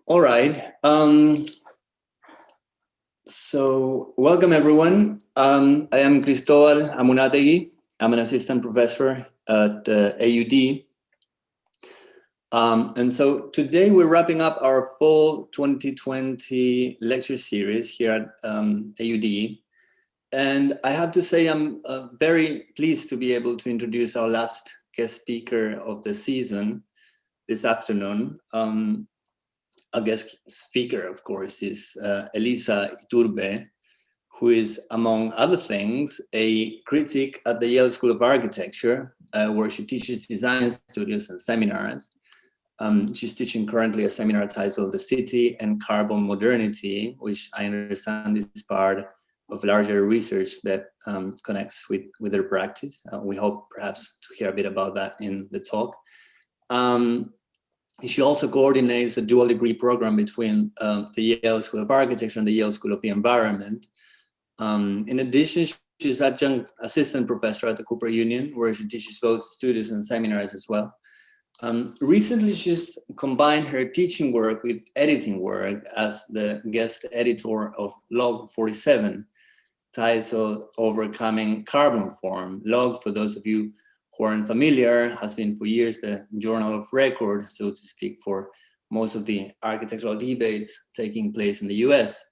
All right. So welcome everyone. I am Cristobal Amunategui. I'm an assistant professor at AUD. And so today we're wrapping up our fall 2020 lecture series here at AUD. And I have to say I'm very pleased to be able to introduce our last guest speaker of the season this afternoon. Our guest speaker, of course, is Elisa Iturbe, who is, among other things, a critic at the Yale School of Architecture, where she teaches design studios and seminars. She's teaching currently a seminar titled The City and Carbon Modernity, which I understand is part of larger research that connects with her practice. We hope perhaps to hear a bit about that in the talk. She also coordinates a dual degree program between the Yale School of Architecture and the Yale School of the Environment. In addition, she's Adjunct Assistant Professor at the Cooper Union, where she teaches both studios and seminars as well. Recently, she's combined her teaching work with editing work as the guest editor of Log 47, titled Overcoming Carbon Form. Log, for those of you who aren't familiar, has been for years the journal of record, so to speak, for most of the architectural debates taking place in the US.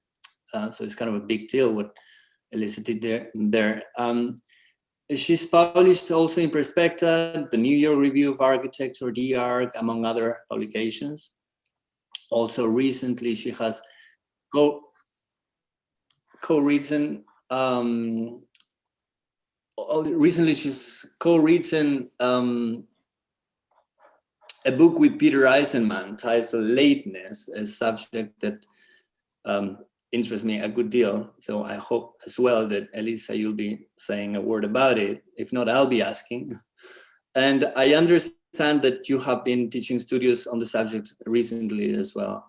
So it's kind of a big deal what Elisa did there. She's published also in Perspecta, the New York Review of Architecture, DARC, among other publications. Also recently, she has co-written she's co-written a book with Peter Eisenman titled Lateness, a subject that interests me a good deal. So I hope as well that Elisa, you'll be saying a word about it. If not, I'll be asking. And I understand that you have been teaching studios on the subject recently as well.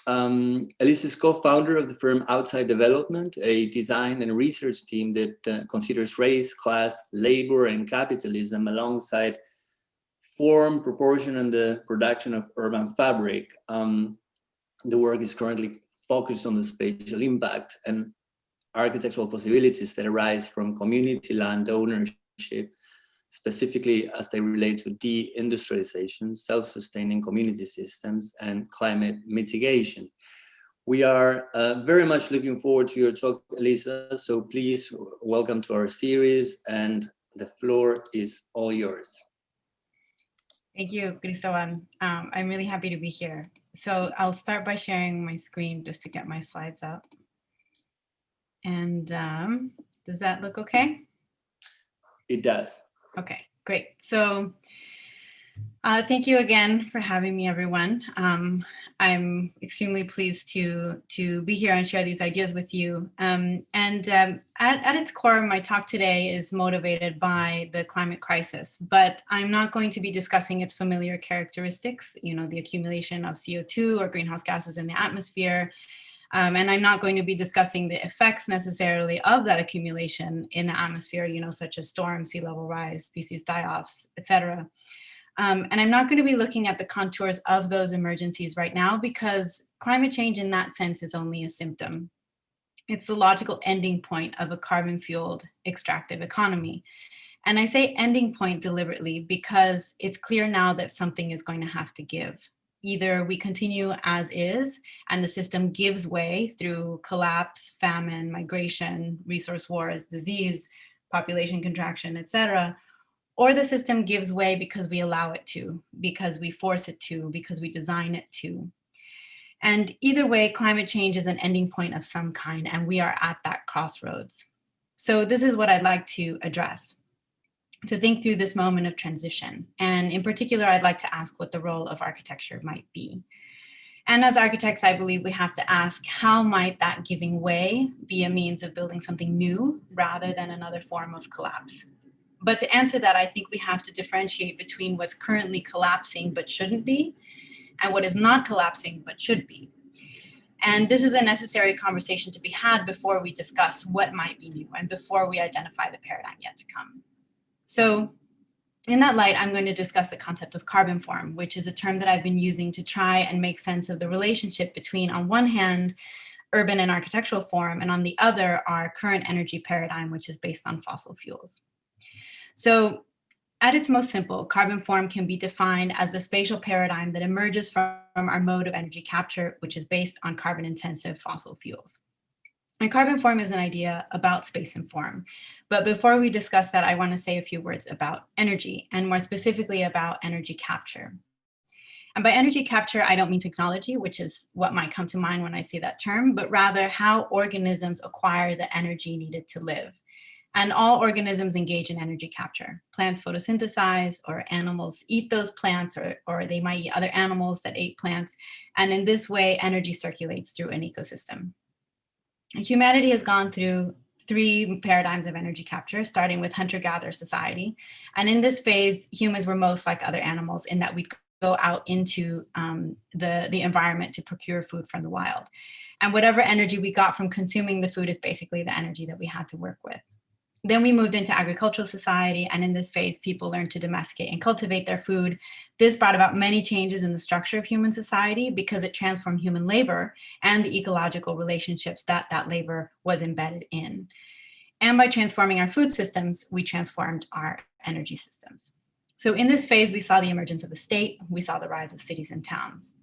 Elisa is co-founder of the firm Outside Development, a design and research team that considers race, class, labor, and capitalism alongside form, proportion, and the production of urban fabric. The work is currently focused on the spatial impact and architectural possibilities that arise from community land ownership, specifically as they relate to de-industrialization, self-sustaining community systems, and climate mitigation. We are very much looking forward to your talk, Elisa, so please welcome to our series, and the floor is all yours. Thank you, Cristobal. I'm really happy to be here. So I'll start by sharing my screen just to get my slides up. And does that look okay? It does. Okay, great. So thank you again for having me, everyone. I'm extremely pleased to be here and share these ideas with you. At its core, my talk today is motivated by the climate crisis, but I'm not going to be discussing its familiar characteristics, the accumulation of CO2 or greenhouse gases in the atmosphere. And I'm not going to be discussing the effects necessarily of that accumulation in the atmosphere, such as storms, sea level rise, species die-offs, etc. And I'm not going to be looking at the contours of those emergencies right now, because climate change in that sense is only a symptom. It's the logical ending point of a carbon-fueled extractive economy. And I say ending point deliberately because it's clear now that something is going to have to give. Either we continue as is and the system gives way through collapse, famine, migration, resource wars, disease, population contraction, etc., or the system gives way because we allow it to, because we force it to, because we design it to. And either way, climate change is an ending point of some kind, and we are at that crossroads. So this is what I'd like to address, to think through this moment of transition. And in particular, I'd like to ask what the role of architecture might be. And as architects, I believe we have to ask, how might that giving way be a means of building something new rather than another form of collapse? But to answer that, I think we have to differentiate between what's currently collapsing but shouldn't be, and what is not collapsing but should be. And this is a necessary conversation to be had before we discuss what might be new and before we identify the paradigm yet to come. So In that light, I'm going to discuss the concept of carbon form, which is a term that I've been using to try and make sense of the relationship between, on one hand, urban and architectural form, and on the other, our current energy paradigm, which is based on fossil fuels. So at its most simple, carbon form can be defined as the spatial paradigm that emerges from our mode of energy capture, which is based on carbon-intensive fossil fuels. And carbon form is an idea about space and form. But before we discuss that, I want to say a few words about energy, and more specifically about energy capture. And by energy capture, I don't mean technology, which is what might come to mind when I say that term, but rather how organisms acquire the energy needed to live. And all organisms engage in energy capture. Plants photosynthesize, or animals eat those plants, or they might eat other animals that ate plants. And in this way, energy circulates through an ecosystem. Humanity has gone through 3 paradigms of energy capture, starting with hunter-gatherer society. And in this phase, humans were most like other animals in that we'd go out into the environment to procure food from the wild. And whatever energy we got from consuming the food is basically the energy that we had to work with. Then we moved into agricultural society, and in this phase, people learned to domesticate and cultivate their food. This brought about many changes in the structure of human society because it transformed human labor and the ecological relationships that that labor was embedded in. And by transforming our food systems, we transformed our energy systems. So in this phase, we saw the emergence of the state, we saw the rise of cities and towns.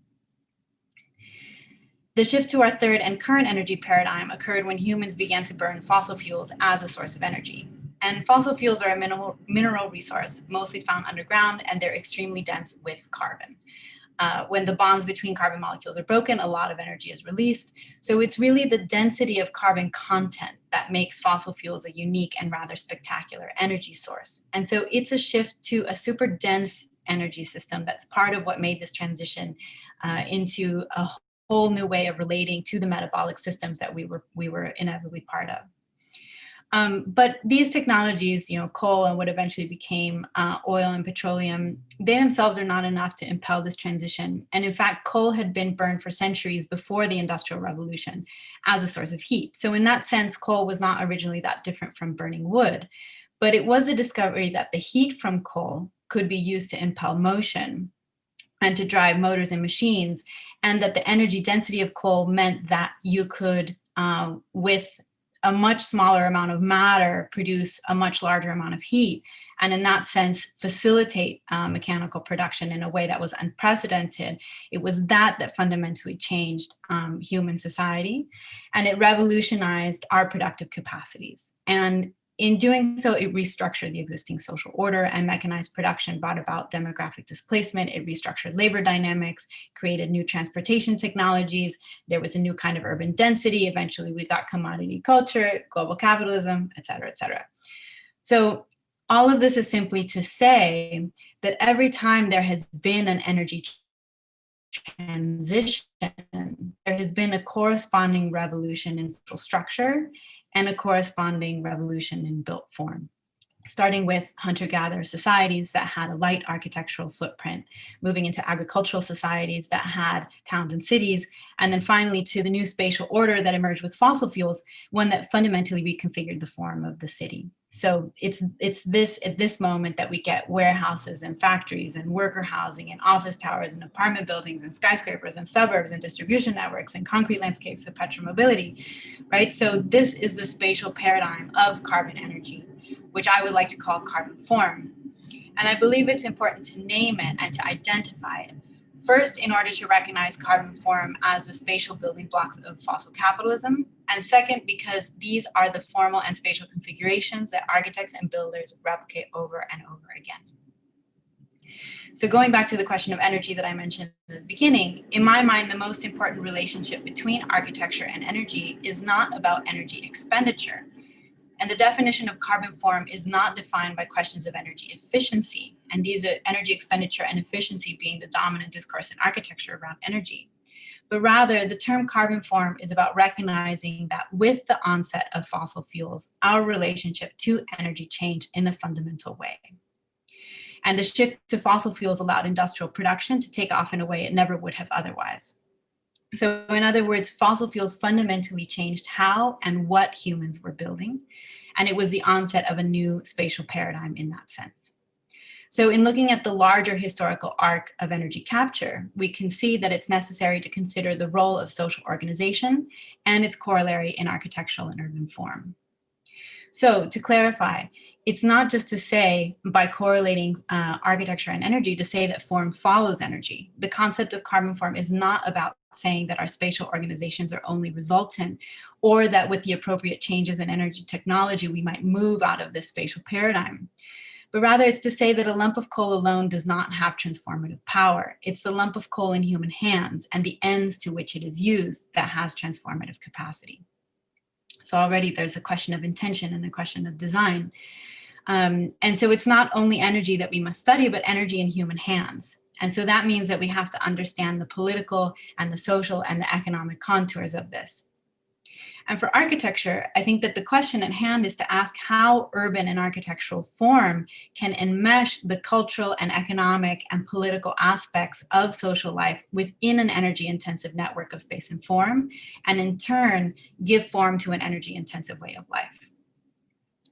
The shift to our third and current energy paradigm occurred when humans began to burn fossil fuels as a source of energy. And fossil fuels are a mineral resource, mostly found underground, and they're extremely dense with carbon. When the bonds between carbon molecules are broken, a lot of energy is released. So it's really the density of carbon content that makes fossil fuels a unique and rather spectacular energy source. And so it's a shift to a super dense energy system that's part of what made this transition into a whole new way of relating to the metabolic systems that we were inevitably part of. But these technologies, coal and what eventually became oil and petroleum, they themselves are not enough to impel this transition. And in fact, coal had been burned for centuries before the Industrial Revolution as a source of heat. So in that sense, coal was not originally that different from burning wood. But it was a discovery that the heat from coal could be used to impel motion and to drive motors and machines, and that the energy density of coal meant that you could, with a much smaller amount of matter, produce a much larger amount of heat, and in that sense, facilitate mechanical production in a way that was unprecedented. It was that fundamentally changed human society, and it revolutionized our productive capacities. And in doing so, it restructured the existing social order, and mechanized production brought about demographic displacement. It restructured labor dynamics, created new transportation technologies. There was a new kind of urban density. Eventually, we got commodity culture, global capitalism, et cetera, et cetera. So all of this is simply to say that every time there has been an energy transition, there has been a corresponding revolution in social structure and a corresponding revolution in built form, starting with hunter-gatherer societies that had a light architectural footprint, moving into agricultural societies that had towns and cities, and then finally to the new spatial order that emerged with fossil fuels, one that fundamentally reconfigured the form of the city. So it's this at this moment that we get warehouses and factories and worker housing and office towers and apartment buildings and skyscrapers and suburbs and distribution networks and concrete landscapes of petromobility, right? So this is the spatial paradigm of carbon energy, which I would like to call carbon form. And I believe it's important to name it and to identify it. First, in order to recognize carbon form as the spatial building blocks of fossil capitalism. And second, because these are the formal and spatial configurations that architects and builders replicate over and over again. So going back to the question of energy that I mentioned at the beginning, in my mind, the most important relationship between architecture and energy is not about energy expenditure. And the definition of carbon form is not defined by questions of energy efficiency. And these are energy expenditure and efficiency being the dominant discourse in architecture around energy. But rather, the term carbon form is about recognizing that with the onset of fossil fuels, our relationship to energy changed in a fundamental way. And the shift to fossil fuels allowed industrial production to take off in a way it never would have otherwise. So in other words, fossil fuels fundamentally changed how and what humans were building, and it was the onset of a new spatial paradigm in that sense. So in looking at the larger historical arc of energy capture, we can see that it's necessary to consider the role of social organization and its corollary in architectural and urban form. So to clarify, it's not just to say by correlating architecture and energy to say that form follows energy. The concept of carbon form is not about saying that our spatial organizations are only resultant, or that with the appropriate changes in energy technology, we might move out of this spatial paradigm. But rather it's to say that a lump of coal alone does not have transformative power. It's the lump of coal in human hands and the ends to which it is used that has transformative capacity. So already there's a question of intention and a question of design. And so it's not only energy that we must study, but energy in human hands. And so that means that we have to understand the political and the social and the economic contours of this. And for architecture, I think that the question at hand is to ask how urban and architectural form can enmesh the cultural and economic and political aspects of social life within an energy-intensive network of space and form, and in turn, give form to an energy-intensive way of life.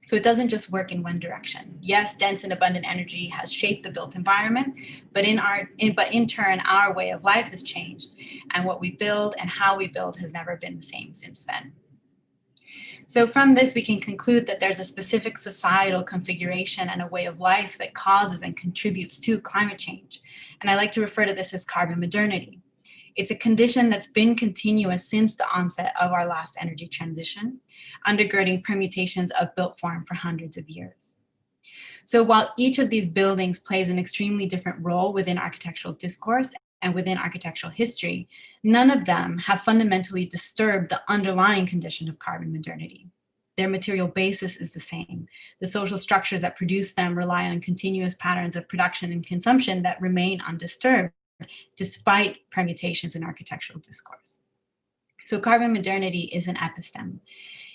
So it doesn't just work in one direction. Yes, dense and abundant energy has shaped the built environment, but in turn, our way of life has changed, and what we build and how we build has never been the same since then. So from this, we can conclude that there's a specific societal configuration and a way of life that causes and contributes to climate change. And I like to refer to this as carbon modernity. It's a condition that's been continuous since the onset of our last energy transition, undergirding permutations of built form for hundreds of years. So while each of these buildings plays an extremely different role within architectural discourse and within architectural history, none of them have fundamentally disturbed the underlying condition of carbon modernity. Their material basis is the same. The social structures that produce them rely on continuous patterns of production and consumption that remain undisturbed, despite permutations in architectural discourse. So carbon modernity is an episteme.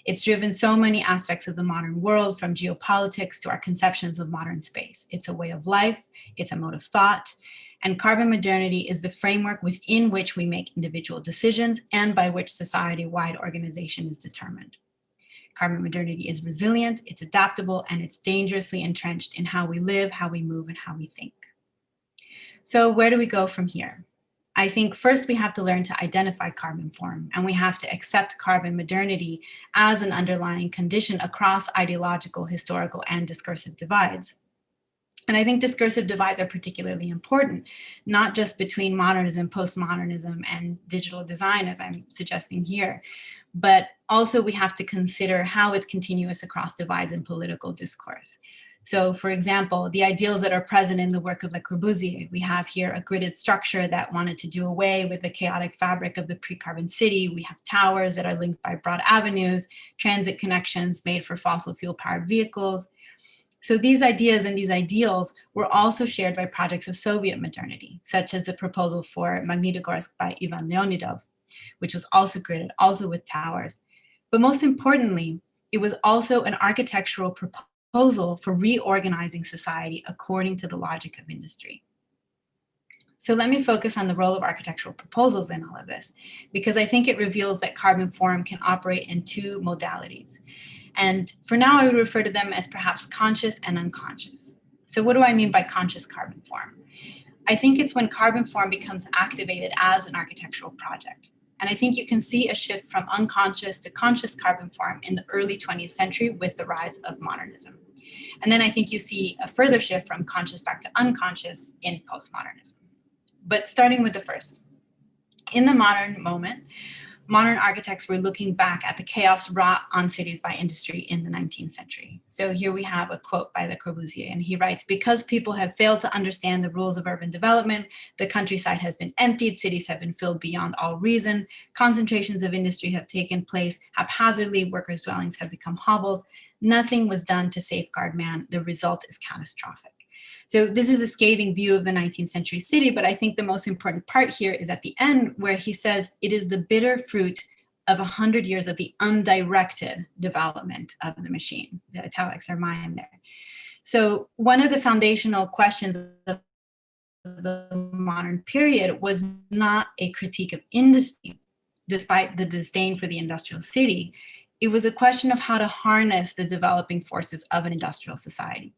It's driven so many aspects of the modern world, from geopolitics to our conceptions of modern space. It's a way of life, it's a mode of thought, and carbon modernity is the framework within which we make individual decisions and by which society-wide organization is determined. Carbon modernity is resilient, it's adaptable, and it's dangerously entrenched in how we live, how we move, and how we think. So where do we go from here? I think first we have to learn to identify carbon form, and we have to accept carbon modernity as an underlying condition across ideological, historical, and discursive divides. And I think discursive divides are particularly important, not just between modernism, postmodernism, and digital design, as I'm suggesting here, but also we have to consider how it's continuous across divides in political discourse. So for example, the ideals that are present in the work of Le Corbusier, we have here a gridded structure that wanted to do away with the chaotic fabric of the pre-carbon city. We have towers that are linked by broad avenues, transit connections made for fossil fuel powered vehicles. So these ideas and these ideals were also shared by projects of Soviet modernity, such as the proposal for Magnitogorsk by Ivan Leonidov, which was also gridded, also with towers. But most importantly, it was also an architectural proposal for reorganizing society according to the logic of industry. So let me focus on the role of architectural proposals in all of this, because I think it reveals that carbon form can operate in two modalities. And for now, I would refer to them as perhaps conscious and unconscious. So what do I mean by conscious carbon form? I think it's when carbon form becomes activated as an architectural project. And I think you can see a shift from unconscious to conscious carbon form in the early 20th century with the rise of modernism. And then I think you see a further shift from conscious back to unconscious in postmodernism. But starting with the first, in the modern moment, modern architects were looking back at the chaos wrought on cities by industry in the 19th century. So here we have a quote by Le Corbusier, and he writes, "Because people have failed to understand the rules of urban development, the countryside has been emptied, cities have been filled beyond all reason, concentrations of industry have taken place, haphazardly workers' dwellings have become hovels, nothing was done to safeguard man, the result is catastrophic." So this is a scathing view of the 19th century city, but I think the most important part here is at the end where he says it is the bitter fruit of 100 years of the undirected development of the machine. The italics are mine there. So one of the foundational questions of the modern period was not a critique of industry, despite the disdain for the industrial city. It was a question of how to harness the developing forces of an industrial society.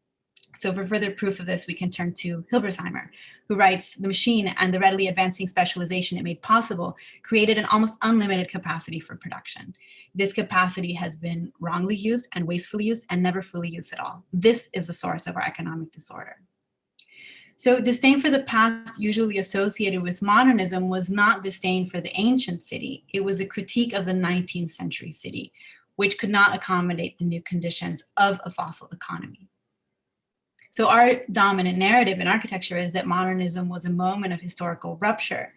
So for further proof of this, we can turn to Hilbersheimer, who writes, "The machine and the readily advancing specialization it made possible created an almost unlimited capacity for production. This capacity has been wrongly used and wastefully used and never fully used at all. This is the source of our economic disorder." So disdain for the past usually associated with modernism was not disdain for the ancient city. It was a critique of the 19th century city, which could not accommodate the new conditions of a fossil economy. So our dominant narrative in architecture is that modernism was a moment of historical rupture.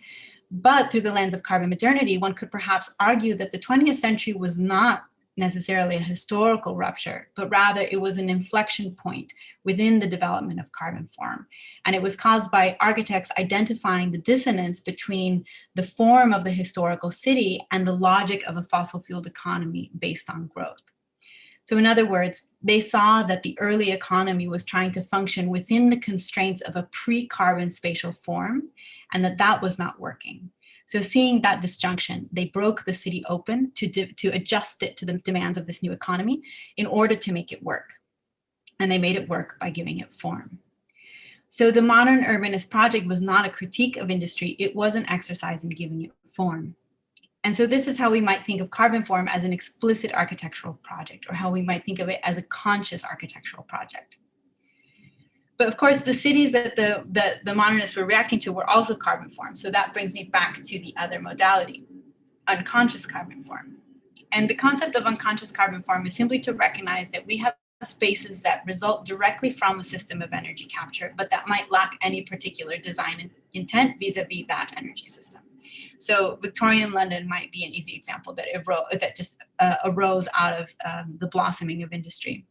But through the lens of carbon modernity, one could perhaps argue that the 20th century was not necessarily a historical rupture, but rather it was an inflection point within the development of carbon form. And it was caused by architects identifying the dissonance between the form of the historical city and the logic of a fossil fueled economy based on growth. So in other words, they saw that the early economy was trying to function within the constraints of a pre-carbon spatial form, and that was not working. So seeing that disjunction, they broke the city open to adjust it to the demands of this new economy in order to make it work. And they made it work by giving it form. So the modern urbanist project was not a critique of industry, it was an exercise in giving it form. And so this is how we might think of carbon form as an explicit architectural project, or how we might think of it as a conscious architectural project. But of course, the cities that the modernists were reacting to were also carbon form. So that brings me back to the other modality, unconscious carbon form. And the concept of unconscious carbon form is simply to recognize that we have spaces that result directly from a system of energy capture, but that might lack any particular design intent vis-a-vis that energy system. So Victorian London might be an easy example that just arose out of the blossoming of industry.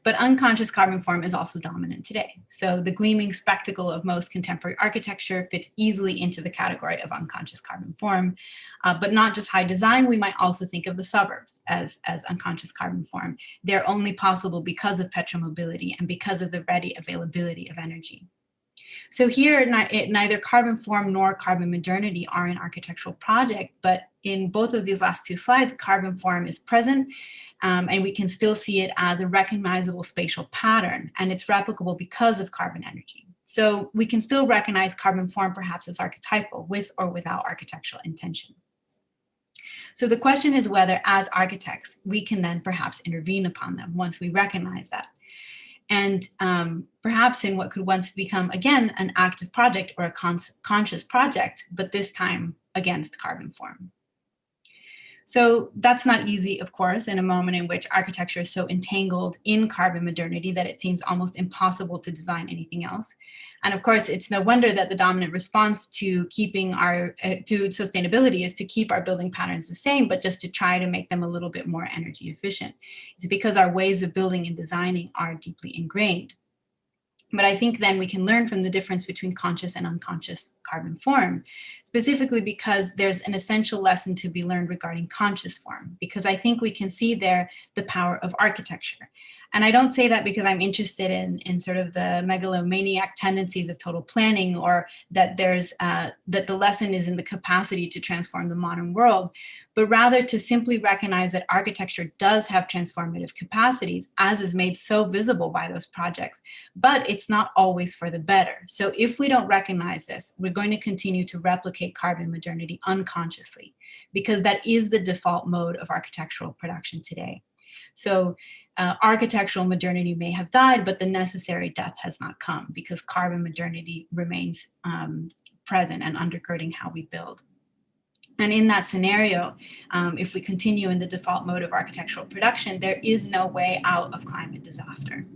But unconscious carbon form is also dominant today. So the gleaming spectacle of most contemporary architecture fits easily into the category of unconscious carbon form. But not just high design, we might also think of the suburbs as unconscious carbon form. They're only possible because of petromobility and because of the ready availability of energy. So here, neither carbon form nor carbon modernity are an architectural project, but in both of these last two slides, carbon form is present, and we can still see it as a recognizable spatial pattern, and it's replicable because of carbon energy. So we can still recognize carbon form perhaps as archetypal, with or without architectural intention. So the question is whether, as architects, we can then perhaps intervene upon them once we recognize that. And perhaps in what could once become, again, an active project or a conscious project, but this time against carbon form. So that's not easy, of course, in a moment in which architecture is so entangled in carbon modernity that it seems almost impossible to design anything else. And of course, it's no wonder that the dominant response to keeping to sustainability is to keep our building patterns the same, but just to try to make them a little bit more energy efficient. It's because our ways of building and designing are deeply ingrained. But I think then we can learn from the difference between conscious and unconscious carbon form, specifically because there's an essential lesson to be learned regarding conscious form, because I think we can see there the power of architecture. And I don't say that because I'm interested in sort of the megalomaniac tendencies of total planning, or that that the lesson is in the capacity to transform the modern world, but rather to simply recognize that architecture does have transformative capacities, as is made so visible by those projects, but it's not always for the better. So if we don't recognize this, we're going to continue to replicate carbon modernity unconsciously, because that is the default mode of architectural production today. So architectural modernity may have died, but the necessary death has not come, because carbon modernity remains present and undergirding how we build. And in that scenario, if we continue in the default mode of architectural production, there is no way out of climate disaster.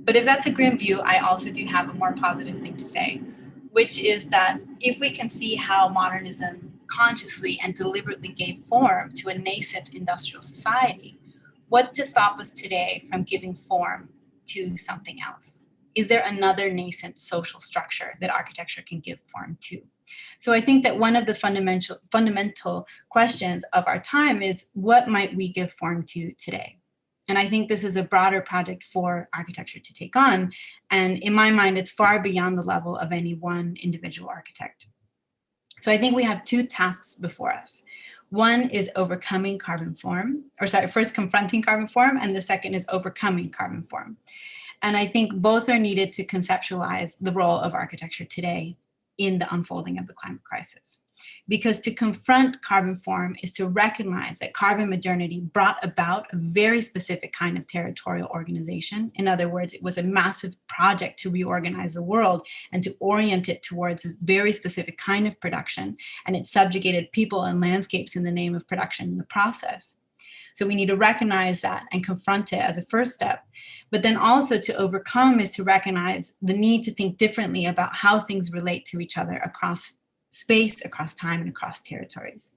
But if that's a grim view, I also do have a more positive thing to say, which is that if we can see how modernism consciously and deliberately gave form to a nascent industrial society, what's to stop us today from giving form to something else? Is there another nascent social structure that architecture can give form to? So I think that one of the fundamental questions of our time is, what might we give form to today? And I think this is a broader project for architecture to take on. And in my mind, it's far beyond the level of any one individual architect. So I think we have two tasks before us. One is overcoming carbon form, first confronting carbon form, and the second is overcoming carbon form. And I think both are needed to conceptualize the role of architecture today in the unfolding of the climate crisis. Because to confront carbon form is to recognize that carbon modernity brought about a very specific kind of territorial organization. In other words, it was a massive project to reorganize the world and to orient it towards a very specific kind of production. And it subjugated people and landscapes in the name of production in the process. So we need to recognize that and confront it as a first step. But then also to overcome is to recognize the need to think differently about how things relate to each other across space, across time, and across territories.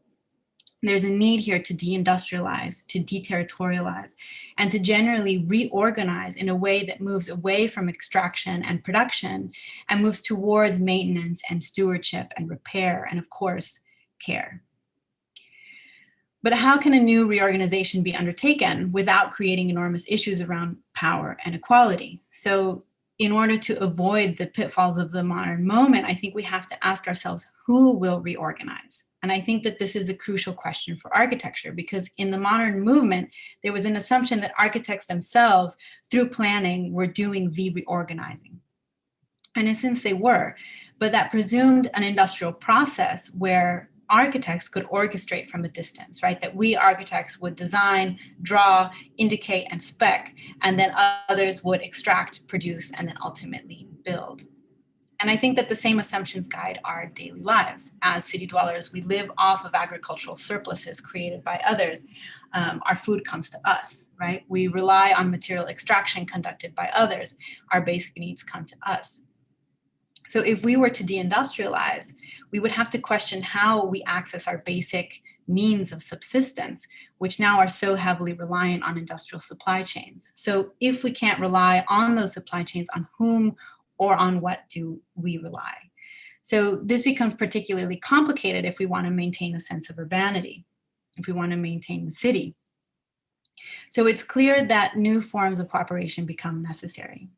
There's a need here to deindustrialize, to deterritorialize, and to generally reorganize in a way that moves away from extraction and production and moves towards maintenance and stewardship and repair and, of course, care. But how can a new reorganization be undertaken without creating enormous issues around power and equality? So in order to avoid the pitfalls of the modern moment, I think we have to ask ourselves, who will reorganize? And I think that this is a crucial question for architecture, because in the modern movement, there was an assumption that architects themselves, through planning, were doing the reorganizing. And in a sense they were, but that presumed an industrial process where architects could orchestrate from a distance, right? That we architects would design, draw, indicate, and spec, and then others would extract, produce, and then ultimately build. And I think that the same assumptions guide our daily lives. As city dwellers, we live off of agricultural surpluses created by others. Our food comes to us, right? We rely on material extraction conducted by others. Our basic needs come to us. So if we were to deindustrialize, we would have to question how we access our basic means of subsistence, which now are so heavily reliant on industrial supply chains. So if we can't rely on those supply chains, on whom or on what do we rely? So this becomes particularly complicated if we want to maintain a sense of urbanity, if we want to maintain the city. So it's clear that new forms of cooperation become necessary.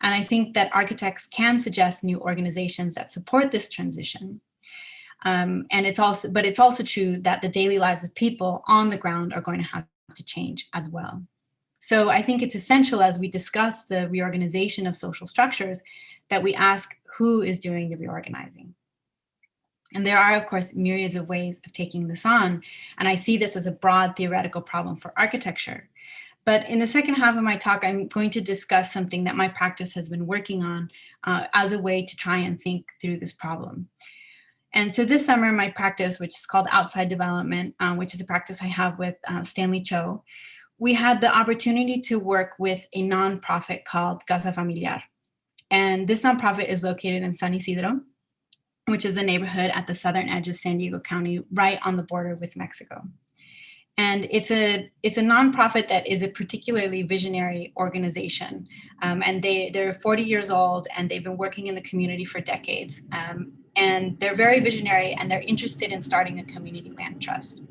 And I think that architects can suggest new organizations that support this transition. And it's also true that the daily lives of people on the ground are going to have to change as well. So I think it's essential, as we discuss the reorganization of social structures, that we ask who is doing the reorganizing. And there are, of course, myriads of ways of taking this on. And I see this as a broad theoretical problem for architecture. But in the second half of my talk, I'm going to discuss something that my practice has been working on as a way to try and think through this problem. And so this summer, my practice, which is called Outside Development, which is a practice I have with Stanley Cho, we had the opportunity to work with a nonprofit called Casa Familiar. And this nonprofit is located in San Isidro, which is a neighborhood at the southern edge of San Diego County, right on the border with Mexico. And it's a nonprofit that is a particularly visionary organization. And they're 40 years old, and they've been working in the community for decades. And they're very visionary, and they're interested in starting a community land trust.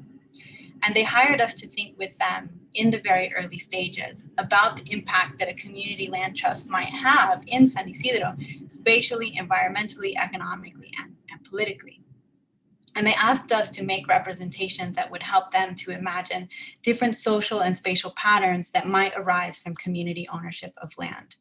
And they hired us to think with them in the very early stages about the impact that a community land trust might have in San Isidro, spatially, environmentally, economically, and politically. And they asked us to make representations that would help them to imagine different social and spatial patterns that might arise from community ownership of land.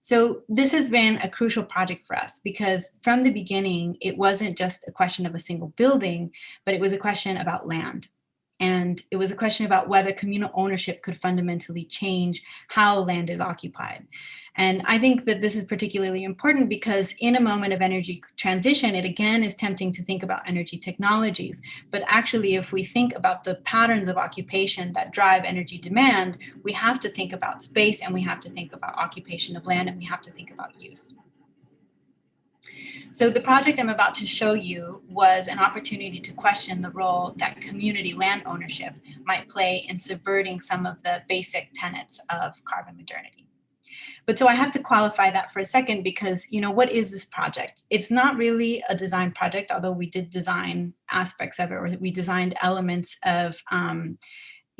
So this has been a crucial project for us, because from the beginning, it wasn't just a question of a single building, but it was a question about land. And it was a question about whether communal ownership could fundamentally change how land is occupied. And I think that this is particularly important because in a moment of energy transition, it again is tempting to think about energy technologies. But actually, if we think about the patterns of occupation that drive energy demand, we have to think about space, and we have to think about occupation of land, and we have to think about use. So the project I'm about to show you was an opportunity to question the role that community land ownership might play in subverting some of the basic tenets of carbon modernity. But so I have to qualify that for a second, because, what is this project? It's not really a design project, although we did design aspects of it, or we designed elements of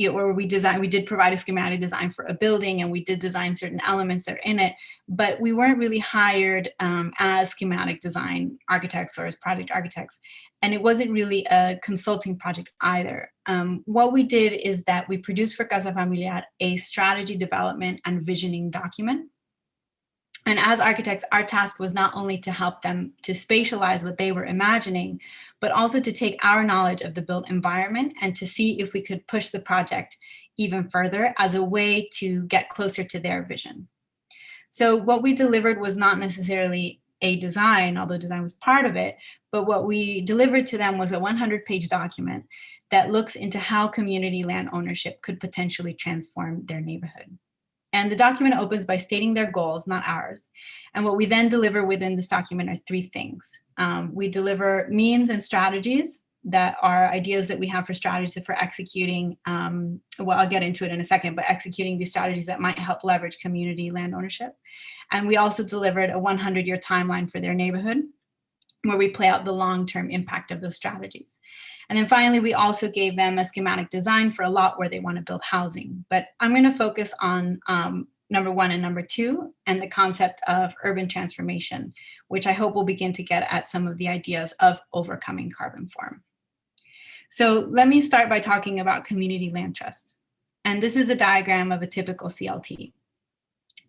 or we did provide a schematic design for a building, and we did design certain elements that are in it, but we weren't really hired as schematic design architects or as project architects. And it wasn't really a consulting project either. What we did is that we produced for Casa Familiar a strategy development and visioning document. And as architects, our task was not only to help them to spatialize what they were imagining, but also to take our knowledge of the built environment and to see if we could push the project even further as a way to get closer to their vision. So what we delivered was not necessarily a design, although design was part of it, but what we delivered to them was a 100-page document that looks into how community land ownership could potentially transform their neighborhood. And the document opens by stating their goals, not ours. And what we then deliver within this document are three things. We deliver means and strategies that are ideas that we have for strategies for executing, well, I'll get into it in a second, but executing these strategies that might help leverage community land ownership. And we also delivered a 100-year timeline for their neighborhood, where we play out the long-term impact of those strategies. And then finally, we also gave them a schematic design for a lot where they want to build housing. But I'm going to focus on number 1 and number 2, and the concept of urban transformation, which I hope will begin to get at some of the ideas of overcoming carbon form. So let me start by talking about community land trusts. And this is a diagram of a typical CLT.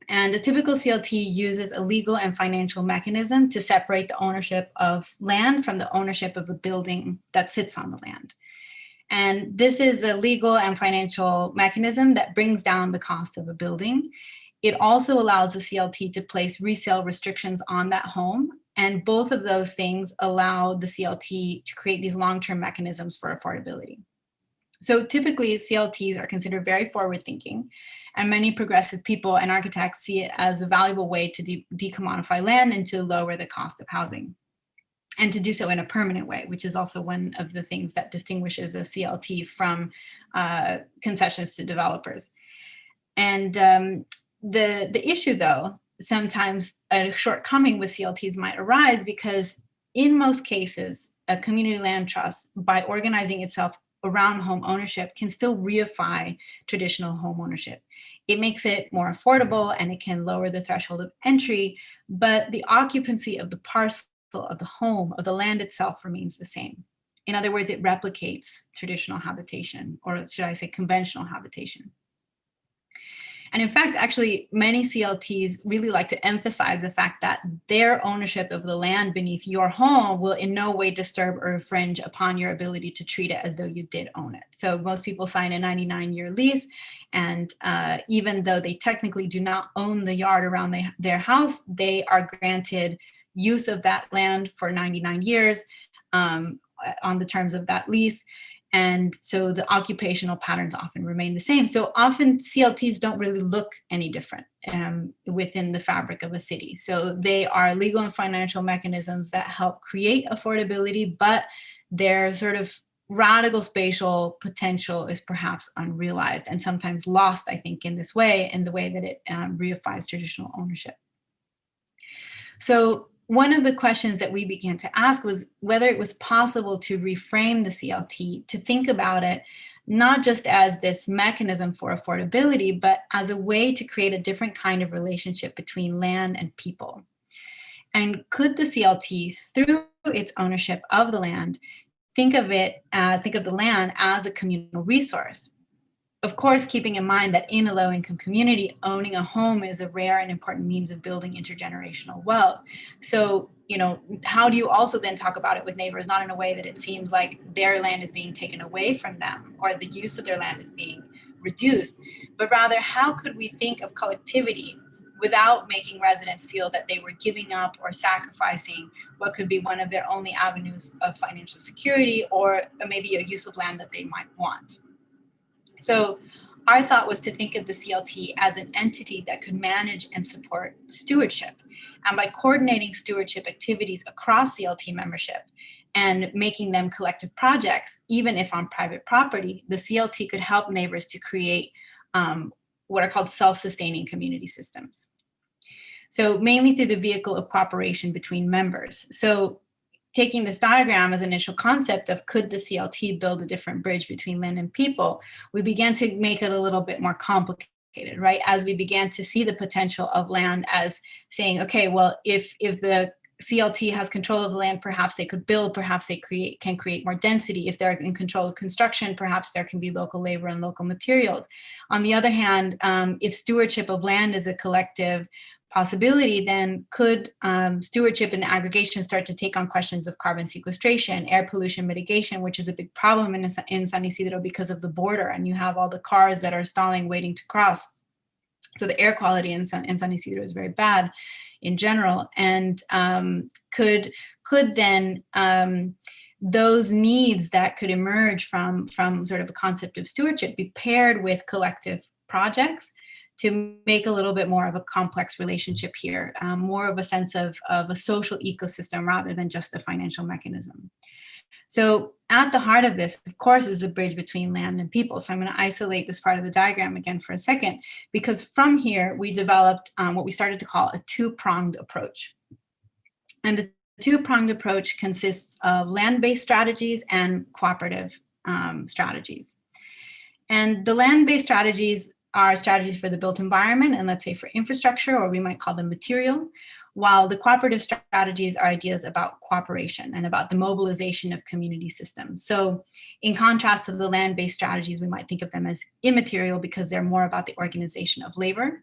And the typical CLT uses a legal and financial mechanism to separate the ownership of land from the ownership of a building that sits on the land. And this is a legal and financial mechanism that brings down the cost of a building. It also allows the CLT to place resale restrictions on that home. And both of those things allow the CLT to create these long-term mechanisms for affordability. So typically, CLTs are considered very forward-thinking, and many progressive people and architects see it as a valuable way to decommodify land and to lower the cost of housing, and to do so in a permanent way, which is also one of the things that distinguishes a CLT from concessions to developers. And the issue, though, sometimes a shortcoming with CLTs might arise because in most cases, a community land trust, by organizing itself around home ownership, can still reify traditional home ownership. It makes it more affordable and it can lower the threshold of entry, but the occupancy of the parcel of the home, of the land itself, remains the same. In other words, it replicates traditional habitation, or should I say conventional habitation. And in fact, actually, many CLTs really like to emphasize the fact that their ownership of the land beneath your home will in no way disturb or infringe upon your ability to treat it as though you did own it. So most people sign a 99-year lease, and even though they technically do not own the yard around their house, they are granted use of that land for 99 years on the terms of that lease. And so the occupational patterns often remain the same. So often CLTs don't really look any different within the fabric of a city. So they are legal and financial mechanisms that help create affordability, but their sort of radical spatial potential is perhaps unrealized and sometimes lost, I think, in this way, in the way that it reifies traditional ownership. So one of the questions that we began to ask was whether it was possible to reframe the CLT, to think about it not just as this mechanism for affordability, but as a way to create a different kind of relationship between land and people. And could the CLT, through its ownership of the land, think of the land as a communal resource? Of course, keeping in mind that in a low-income community, owning a home is a rare and important means of building intergenerational wealth. So, how do you also then talk about it with neighbors, not in a way that it seems like their land is being taken away from them or the use of their land is being reduced, but rather how could we think of collectivity without making residents feel that they were giving up or sacrificing what could be one of their only avenues of financial security, or maybe a use of land that they might want. So our thought was to think of the CLT as an entity that could manage and support stewardship. And by coordinating stewardship activities across CLT membership and making them collective projects, even if on private property, the CLT could help neighbors to create what are called self-sustaining community systems. So mainly through the vehicle of cooperation between members. So taking this diagram as initial concept of could the CLT build a different bridge between land and people, we began to make it a little bit more complicated, right? As we began to see the potential of land as saying, okay, well, if the CLT has control of the land, perhaps they could build, perhaps they can create more density. If they're in control of construction, perhaps there can be local labor and local materials. On the other hand, if stewardship of land is a collective possibility, then could stewardship and aggregation start to take on questions of carbon sequestration, air pollution mitigation, which is a big problem in San Isidro because of the border, and you have all the cars that are stalling waiting to cross. So the air quality in San Isidro is very bad in general, and could then those needs that could emerge from sort of a concept of stewardship be paired with collective projects to make a little bit more of a complex relationship here, more of a sense of a social ecosystem rather than just a financial mechanism. So at the heart of this, of course, is the bridge between land and people. So I'm going to isolate this part of the diagram again for a second, because from here, we developed what we started to call a two-pronged approach. And the two-pronged approach consists of land-based strategies and cooperative strategies. And the land-based strategies are strategies for the built environment and, let's say, for infrastructure, or we might call them material, while the cooperative strategies are ideas about cooperation and about the mobilization of community systems. So in contrast to the land-based strategies, we might think of them as immaterial because they're more about the organization of labor.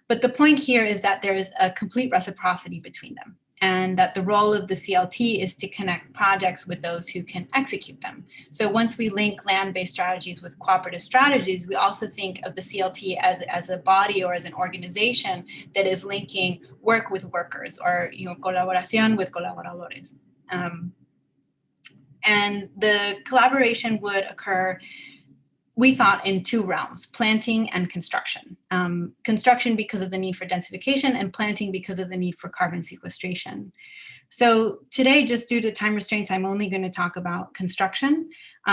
But the point here is that there is a complete reciprocity between them, and that the role of the CLT is to connect projects with those who can execute them. So once we link land-based strategies with cooperative strategies, we also think of the CLT as a body or as an organization that is linking work with workers, or colaboración with colaboradores. And the collaboration would occur, we thought, in two realms: planting and construction. Construction because of the need for densification, and planting because of the need for carbon sequestration. So today, just due to time restraints, I'm only going to talk about construction.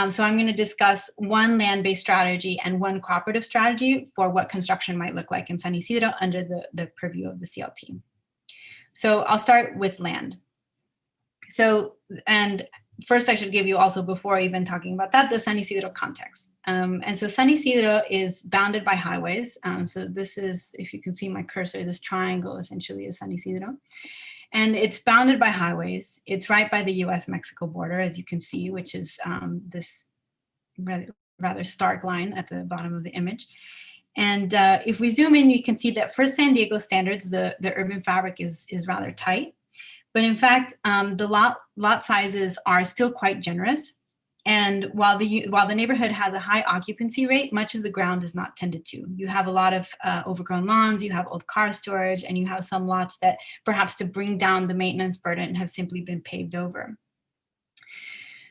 So I'm going to discuss one land-based strategy and one cooperative strategy for what construction might look like in San Isidro under the purview of the CLT. So I'll start with land. So, and first, I should give you also, before even talking about that, the San Isidro context. And so San Isidro is bounded by highways. So this is, if you can see my cursor, this triangle essentially is San Isidro. And it's bounded by highways. It's right by the US-Mexico border, as you can see, which is this rather stark line at the bottom of the image. And if we zoom in, you can see that for San Diego standards, the urban fabric is rather tight. But in fact, the lot sizes are still quite generous. And while the neighborhood has a high occupancy rate, much of the ground is not tended to. You have a lot of overgrown lawns, you have old car storage, and you have some lots that perhaps to bring down the maintenance burden have simply been paved over.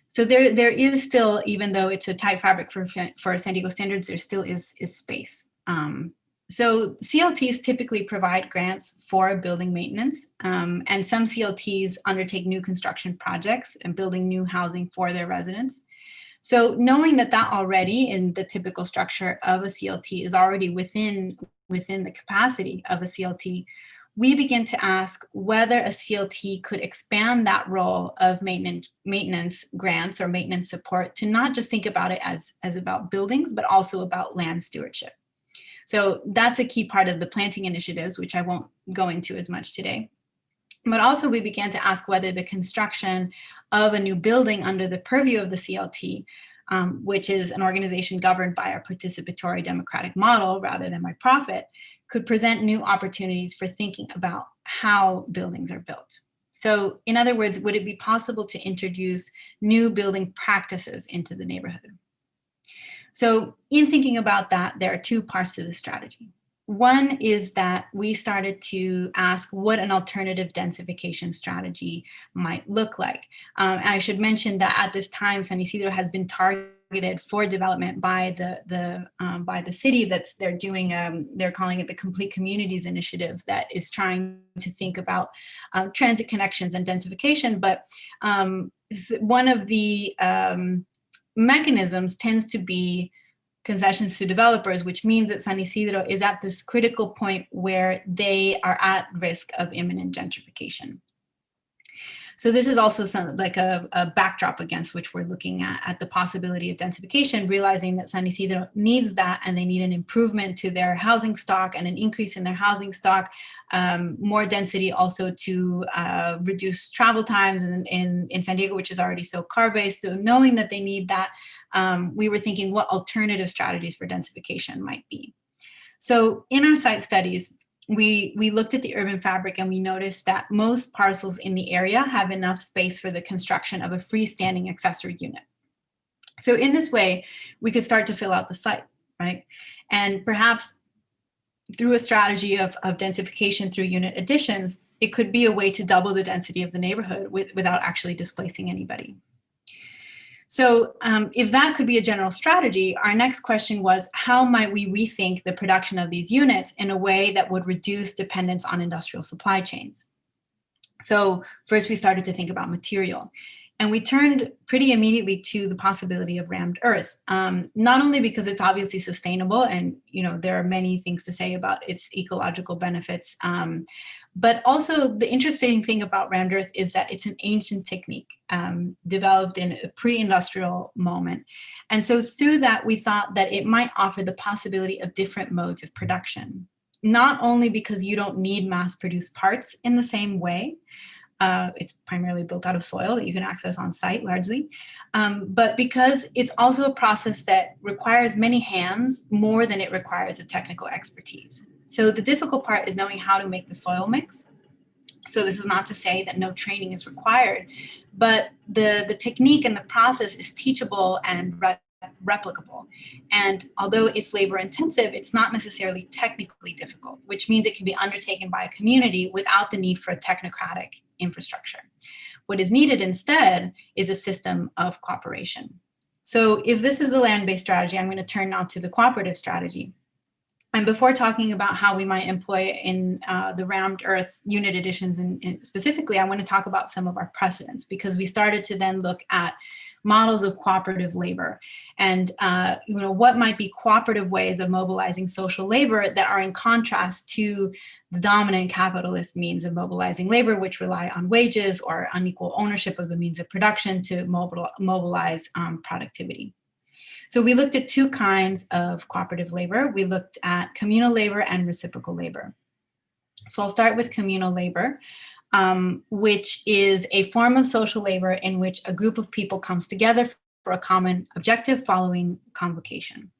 So there is still, even though it's a tight fabric for San Diego standards, there still is space. So CLTs typically provide grants for building maintenance, and some CLTs undertake new construction projects and building new housing for their residents. So knowing that already in the typical structure of a CLT is already within the capacity of a CLT, we begin to ask whether a CLT could expand that role of maintenance grants or maintenance support to not just think about it as about buildings, but also about land stewardship. So that's a key part of the planting initiatives, which I won't go into as much today. But also we began to ask whether the construction of a new building under the purview of the CLT, which is an organization governed by a participatory democratic model rather than by profit, could present new opportunities for thinking about how buildings are built. So in other words, would it be possible to introduce new building practices into the neighborhood? So in thinking about that, there are two parts to the strategy. One is that we started to ask what an alternative densification strategy might look like. And I should mention that at this time, San Isidro has been targeted for development by the city. They're calling it the Complete Communities Initiative, that is trying to think about transit connections and densification. But one of the mechanisms tends to be concessions to developers, which means that San Isidro is at this critical point where they are at risk of imminent gentrification. So this is also like a backdrop against which we're looking at the possibility of densification, realizing that San Isidro needs that, and they need an improvement to their housing stock and an increase in their housing stock, more density also to reduce travel times in San Diego, which is already so car-based. So knowing that they need that, we were thinking what alternative strategies for densification might be. So in our site studies, we looked at the urban fabric, and we noticed that most parcels in the area have enough space for the construction of a freestanding accessory unit. So in this way, we could start to fill out the site, right? And perhaps through a strategy of densification through unit additions, it could be a way to double the density of the neighborhood without actually displacing anybody. So if that could be a general strategy, our next question was, how might we rethink the production of these units in a way that would reduce dependence on industrial supply chains? So first we started to think about material. And we turned pretty immediately to the possibility of rammed earth, not only because it's obviously sustainable, and there are many things to say about its ecological benefits, but also the interesting thing about rammed earth is that it's an ancient technique developed in a pre-industrial moment. And so through that, we thought that it might offer the possibility of different modes of production, not only because you don't need mass-produced parts in the same way. It's primarily built out of soil that you can access on site largely, but because it's also a process that requires many hands more than it requires a technical expertise. So the difficult part is knowing how to make the soil mix. So this is not to say that no training is required, but the technique and the process is teachable and replicable. And although it's labor intensive, it's not necessarily technically difficult, which means it can be undertaken by a community without the need for a technocratic infrastructure. What is needed instead is a system of cooperation. So if this is the land-based strategy, I'm going to turn now to the cooperative strategy. And before talking about how we might employ it in the rammed earth unit additions, and specifically, I want to talk about some of our precedents, because we started to then look at models of cooperative labor and what might be cooperative ways of mobilizing social labor that are in contrast to the dominant capitalist means of mobilizing labor, which rely on wages or unequal ownership of the means of production to mobilize productivity. So we looked at two kinds of cooperative labor. We looked at communal labor and reciprocal labor. So I'll start with communal labor, which is a form of social labor in which a group of people comes together for a common objective following convocation.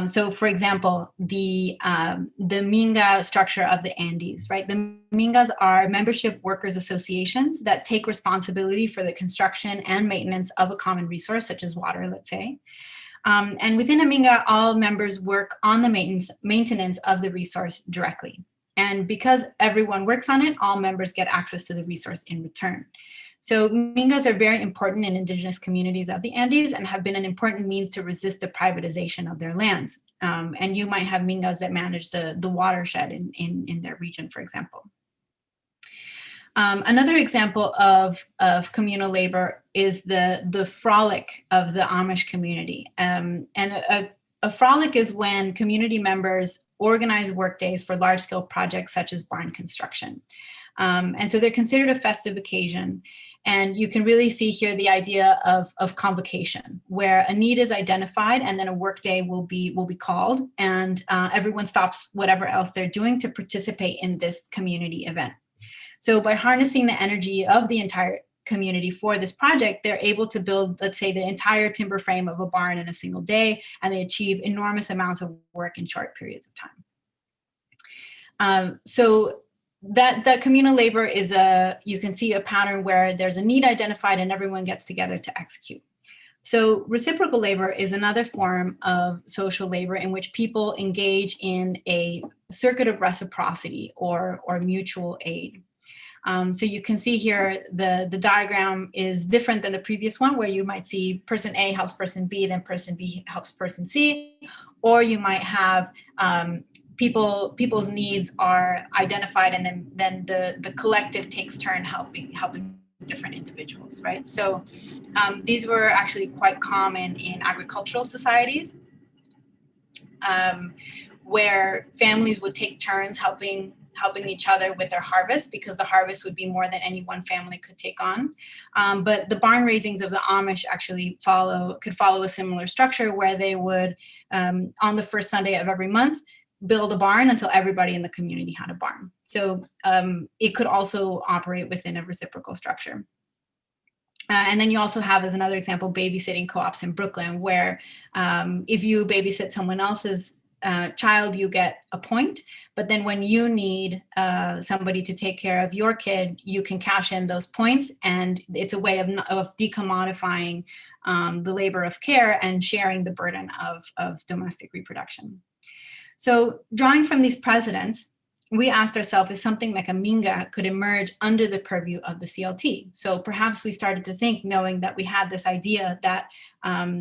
So for example, the Minga structure of the Andes, right? The Mingas are membership workers associations that take responsibility for the construction and maintenance of a common resource, such as water, let's say. And within a Minga, all members work on the maintenance of the resource directly. And because everyone works on it, all members get access to the resource in return. So Mingas are very important in indigenous communities of the Andes and have been an important means to resist the privatization of their lands. And you might have Mingas that manage the watershed in their region, for example. Another example of communal labor is the frolic of the Amish community. And a frolic is when community members organize work days for large-scale projects such as barn construction. And so they're considered a festive occasion. And you can really see here the idea of convocation, where a need is identified and then a work day will be called, and everyone stops whatever else they're doing to participate in this community event. So by harnessing the energy of the entire community for this project, they're able to build, let's say, the entire timber frame of a barn in a single day, and they achieve enormous amounts of work in short periods of time. So that communal labor is you can see a pattern where there's a need identified and everyone gets together to execute. So reciprocal labor is another form of social labor in which people engage in a circuit of reciprocity or mutual aid. So you can see here the diagram is different than the previous one, where you might see person A helps person B, then person B helps person C, or you might have people's needs are identified, and then the collective takes turn helping different individuals, right? So these were actually quite common in agricultural societies, where families would take turns helping helping each other with their harvest, because the harvest would be more than any one family could take on. But the barn raisings of the Amish actually could follow a similar structure, where they would, on the first Sunday of every month, build a barn until everybody in the community had a barn. So it could also operate within a reciprocal structure. And then you also have, as another example, babysitting co-ops in Brooklyn, where if you babysit someone else's child, you get a point. But then when you need somebody to take care of your kid, you can cash in those points. And it's a way of decommodifying the labor of care and sharing the burden of domestic reproduction. So drawing from these precedents, we asked ourselves if something like a minga could emerge under the purview of the CLT. So perhaps we started to think, knowing that we had this idea that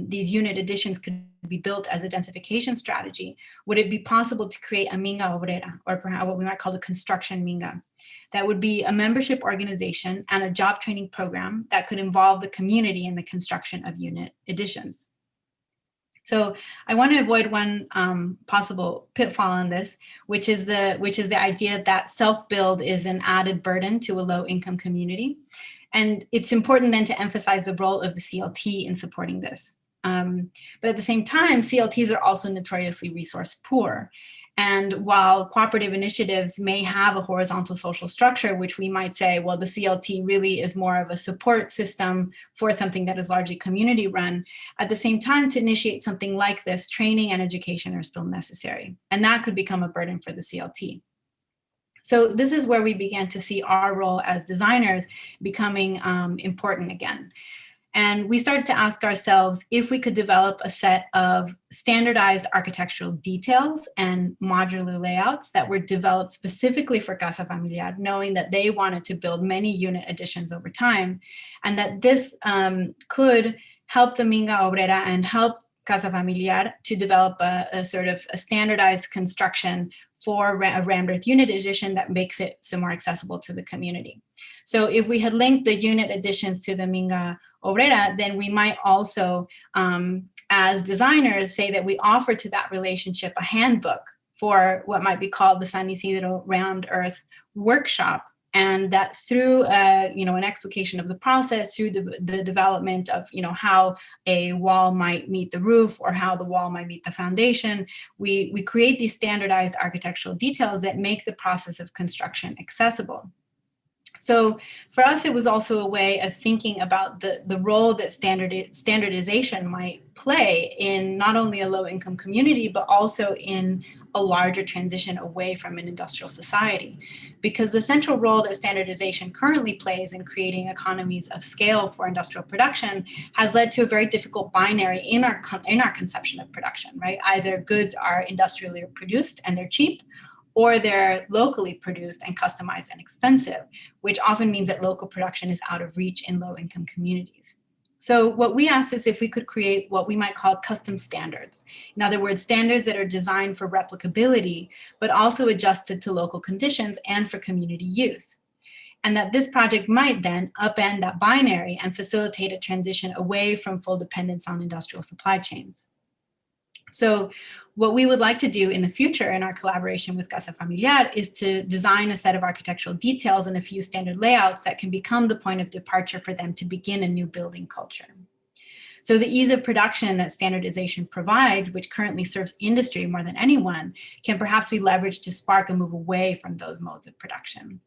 these unit additions could be built as a densification strategy, would it be possible to create a minga obrera, or perhaps what we might call the construction minga, that would be a membership organization and a job training program that could involve the community in the construction of unit additions. So I want to avoid one possible pitfall on this, which is the idea that self-build is an added burden to a low-income community. And it's important then to emphasize the role of the CLT in supporting this. But at the same time, CLTs are also notoriously resource poor. And while cooperative initiatives may have a horizontal social structure, which we might say, well, the CLT really is more of a support system for something that is largely community run, at the same time, to initiate something like this, training and education are still necessary. And that could become a burden for the CLT. So this is where we began to see our role as designers becoming important again. And we started to ask ourselves if we could develop a set of standardized architectural details and modular layouts that were developed specifically for Casa Familiar, knowing that they wanted to build many unit additions over time, and that this could help the Minga Obrera and help Casa Familiar to develop a sort of a standardized construction for a rammed earth unit addition that makes it so more accessible to the community. So if we had linked the unit additions to the Minga Obrera, then we might also, as designers, say that we offer to that relationship a handbook for what might be called the San Isidro Round Earth Workshop, and that through an explication of the process, through the development of how a wall might meet the roof or how the wall might meet the foundation, we create these standardized architectural details that make the process of construction accessible. So for us, it was also a way of thinking about the role that standardization might play in not only a low-income community, but also in a larger transition away from an industrial society. Because the central role that standardization currently plays in creating economies of scale for industrial production has led to a very difficult binary in our conception of production, right? Either goods are industrially produced and they're cheap, or they're locally produced and customized and expensive, which often means that local production is out of reach in low-income communities. So what we asked is if we could create what we might call custom standards. In other words, standards that are designed for replicability, but also adjusted to local conditions and for community use. And that this project might then upend that binary and facilitate a transition away from full dependence on industrial supply chains. So what we would like to do in the future in our collaboration with Casa Familiar is to design a set of architectural details and a few standard layouts that can become the point of departure for them to begin a new building culture. So the ease of production that standardization provides, which currently serves industry more than anyone, can perhaps be leveraged to spark a move away from those modes of production.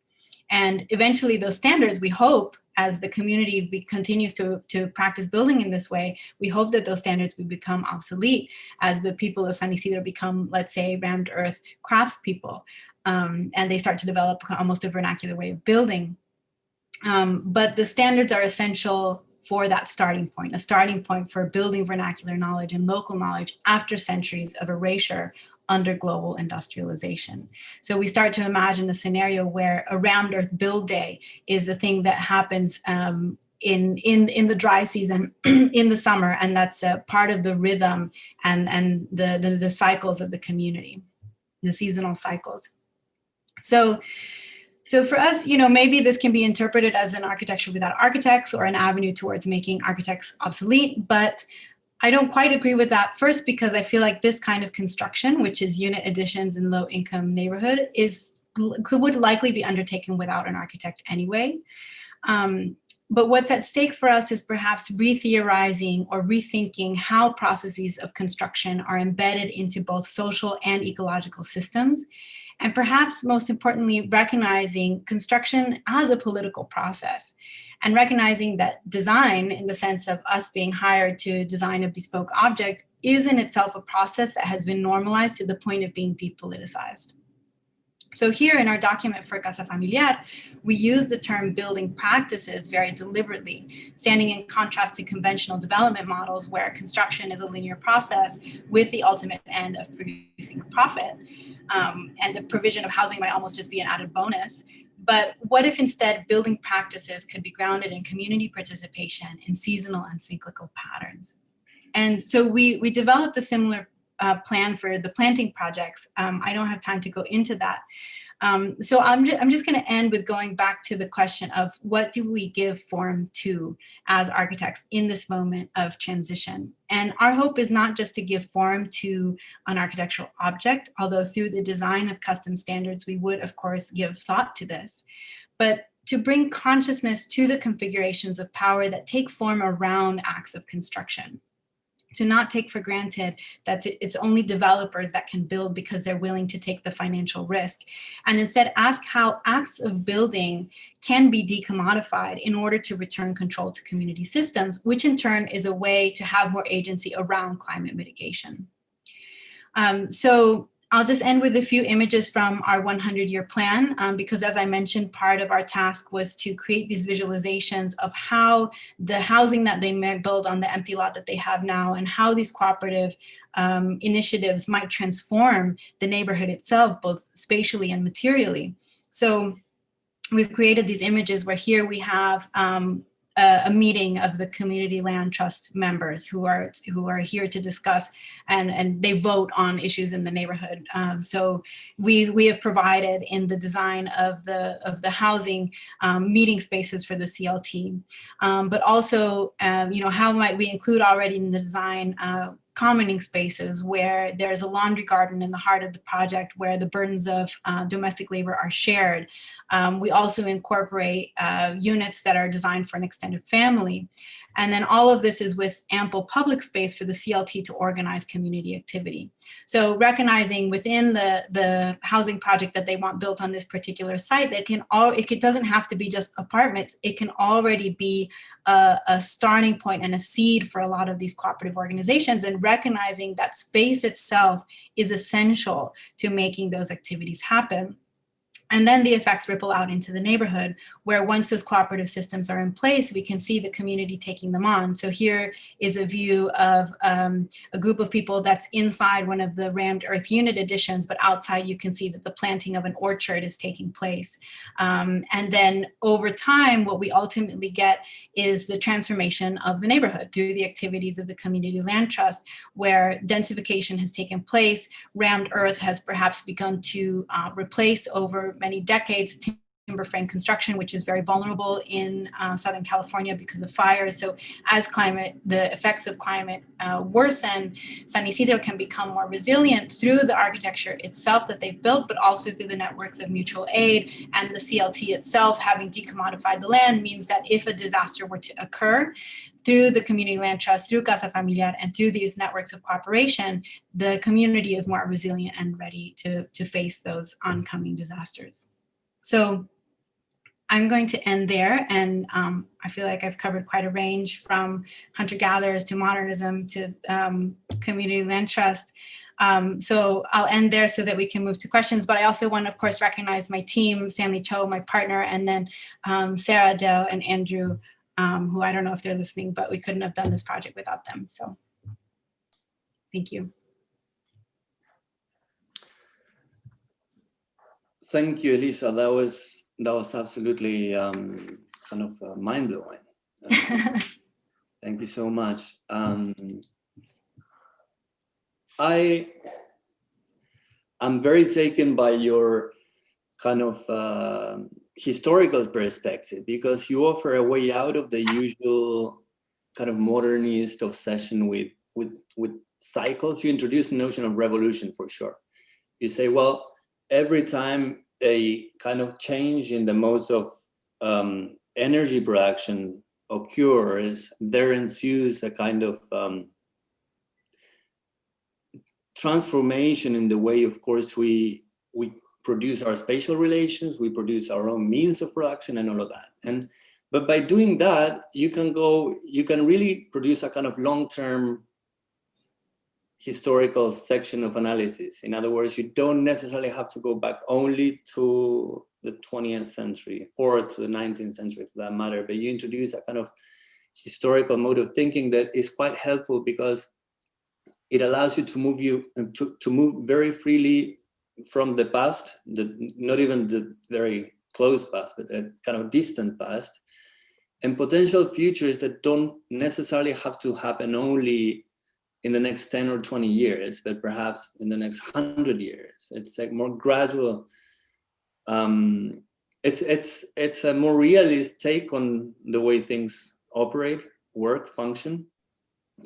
And eventually those standards, we hope, as the community continues to practice building in this way, we hope that those standards will become obsolete as the people of San Isidro become, let's say, rammed earth craftspeople, and they start to develop almost a vernacular way of building. But the standards are essential for that starting point, a starting point for building vernacular knowledge and local knowledge after centuries of erasure under global industrialization. So we start to imagine a scenario where a rammed earth build day is a thing that happens in the dry season in the summer, and that's a part of the rhythm and the cycles of the community, the seasonal cycles. So for us, maybe this can be interpreted as an architecture without architects or an avenue towards making architects obsolete, but I don't quite agree with that. First, because I feel like this kind of construction, which is unit additions in low-income neighborhood, is would likely be undertaken without an architect anyway. But what's at stake for us is perhaps re-theorizing or rethinking how processes of construction are embedded into both social and ecological systems. And perhaps most importantly, recognizing construction as a political process and recognizing that design, in the sense of us being hired to design a bespoke object, is in itself a process that has been normalized to the point of being depoliticized. So here in our document for Casa Familiar, we use the term building practices very deliberately, standing in contrast to conventional development models where construction is a linear process with the ultimate end of producing a profit. And the provision of housing might almost just be an added bonus. But what if instead building practices could be grounded in community participation in seasonal and cyclical patterns? And so we developed a similar plan for the planting projects. I don't have time to go into that. So I'm just going to end with going back to the question of what do we give form to as architects in this moment of transition? And our hope is not just to give form to an architectural object, although through the design of custom standards, we would of course give thought to this, but to bring consciousness to the configurations of power that take form around acts of construction. To not take for granted that it's only developers that can build because they're willing to take the financial risk, and instead ask how acts of building can be decommodified in order to return control to community systems, which in turn is a way to have more agency around climate mitigation. So I'll just end with a few images from our 100-year plan, because as I mentioned, part of our task was to create these visualizations of how the housing that they may build on the empty lot that they have now and how these cooperative initiatives might transform the neighborhood itself, both spatially and materially. So we've created these images where here we have a meeting of the Community Land Trust members who are here to discuss, and they vote on issues in the neighborhood. So we have provided in the design of the housing meeting spaces for the CLT, but also how might we include already in the design commoning spaces where there's a laundry garden in the heart of the project where the burdens of domestic labor are shared. We also incorporate units that are designed for an extended family. And then all of this is with ample public space for the CLT to organize community activity. So recognizing within the housing project that they want built on this particular site, that it doesn't have to be just apartments, it can already be a starting point and a seed for a lot of these cooperative organizations, and recognizing that space itself is essential to making those activities happen. And then the effects ripple out into the neighborhood, where once those cooperative systems are in place, we can see the community taking them on. So here is a view of a group of people that's inside one of the rammed earth unit additions, but outside you can see that the planting of an orchard is taking place. And then over time, what we ultimately get is the transformation of the neighborhood through the activities of the Community Land Trust, where densification has taken place, rammed earth has perhaps begun to replace over many decades timber frame construction, which is very vulnerable in Southern California because of fires. So as the effects of climate worsen, San Isidro can become more resilient through the architecture itself that they've built, but also through the networks of mutual aid, and the CLT itself having decommodified the land means that if a disaster were to occur, through the Community Land Trust, through Casa Familiar, and through these networks of cooperation, the community is more resilient and ready to face those oncoming disasters. So I'm going to end there, and I feel like I've covered quite a range from hunter-gatherers to modernism to Community Land Trust. So I'll end there so that we can move to questions, but I also want to, of course, recognize my team, Stanley Cho, my partner, and then Sarah, Dell, and Andrew, who I don't know if they're listening, but we couldn't have done this project without them. So thank you. Thank you, Elisa. That was absolutely kind of mind-blowing. Thank you so much. I'm very taken by your kind of historical perspective, because you offer a way out of the usual kind of modernist obsession with cycles. You introduce the notion of revolution for sure. You say, well, every time a kind of change in the modes of energy production occurs, there ensues a kind of transformation in the way, of course, we produce our spatial relations, we produce our own means of production and all of that. But by doing that, you can really produce a kind of long-term historical section of analysis. In other words, you don't necessarily have to go back only to the 20th century or to the 19th century for that matter, but you introduce a kind of historical mode of thinking that is quite helpful because it allows you to move very freely from the past, not even the very close past, but a kind of distant past, and potential futures that don't necessarily have to happen only in the next 10 or 20 years, but perhaps in the next 100 years. It's like more gradual. It's a more realist take on the way things operate, work, function.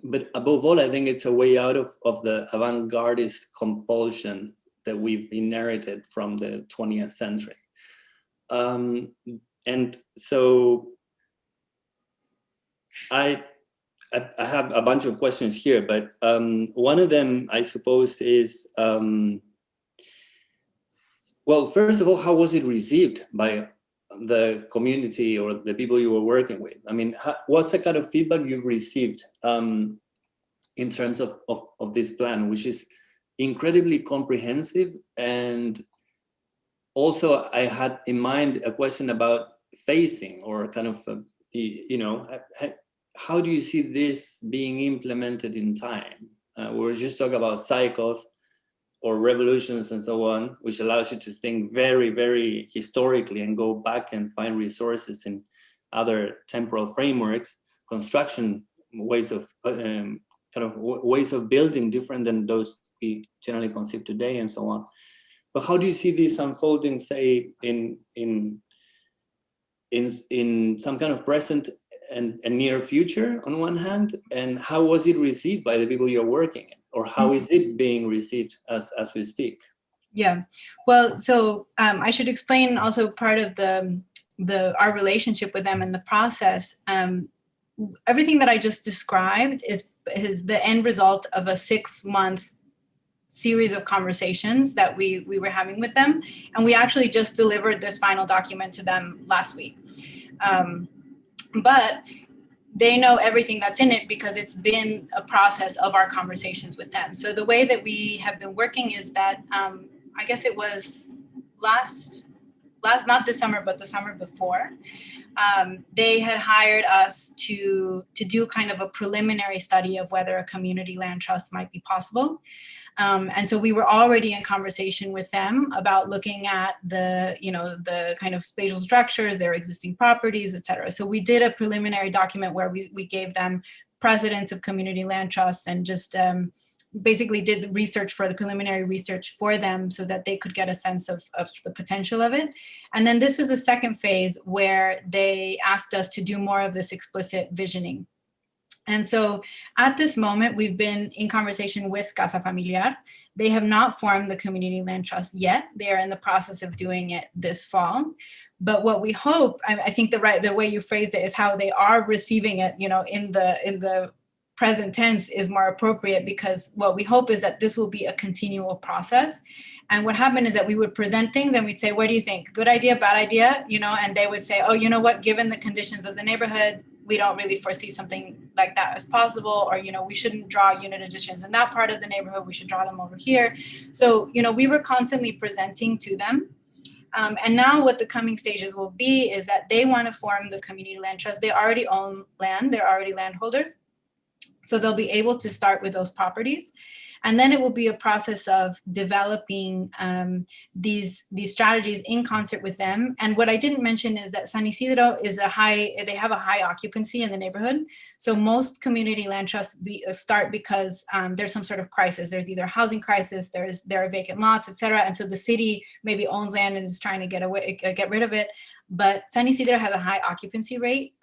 But above all, I think it's a way out of the avant-gardist compulsion that we've inherited from the 20th century. And so I have a bunch of questions here, but one of them, I suppose, is, well, first of all, how was it received by the community or the people you were working with? I mean, what's the kind of feedback you've received in terms of this plan, which is incredibly comprehensive? And also, I had in mind a question about phasing, or kind of, how do you see this being implemented in time? We were just talking about cycles or revolutions and so on, which allows you to think very, very historically and go back and find resources in other temporal frameworks, construction ways of ways of building different than those we generally conceive today and so on. But how do you see this unfolding, say, in some kind of present and near future on one hand, and how was it received by the people you're working in, or how is it being received as we speak? Yeah, well, so I should explain also part of our relationship with them in the process. Everything that I just described is the end result of a 6-month series of conversations that we were having with them, and we actually just delivered this final document to them last week. But they know everything that's in it because it's been a process of our conversations with them. So the way that we have been working is that I guess it was last not this summer, but the summer before, they had hired us to do kind of a preliminary study of whether a community land trust might be possible. And so we were already in conversation with them about looking at the kind of spatial structures, their existing properties, et cetera. So we did a preliminary document where we gave them precedents of community land trusts and just basically did the research for the preliminary research for them so that they could get a sense of the potential of it. And then this was the second phase where they asked us to do more of this explicit visioning. And so at this moment, we've been in conversation with Casa Familiar. They have not formed the community land trust yet. They are in the process of doing it this fall. But what we hope, I think the way you phrased it is how they are receiving it, in the present tense is more appropriate, because what we hope is that this will be a continual process. And what happened is that we would present things and we'd say, what do you think? Good idea, bad idea? And they would say, oh, you know what, given the conditions of the neighborhood, we don't really foresee something like that as possible, or, we shouldn't draw unit additions in that part of the neighborhood, we should draw them over here. So, we were constantly presenting to them. And now what the coming stages will be is that they want to form the community land trust. They already own land, they're already landholders. So they'll be able to start with those properties. And then it will be a process of developing these strategies in concert with them. And what I didn't mention is that San Isidro is they have a high occupancy in the neighborhood. So most community land trusts start because there's some sort of crisis. There's either a housing crisis, there are vacant lots, et cetera. And so the city maybe owns land and is trying to get rid of it. But San Isidro has a high occupancy rate.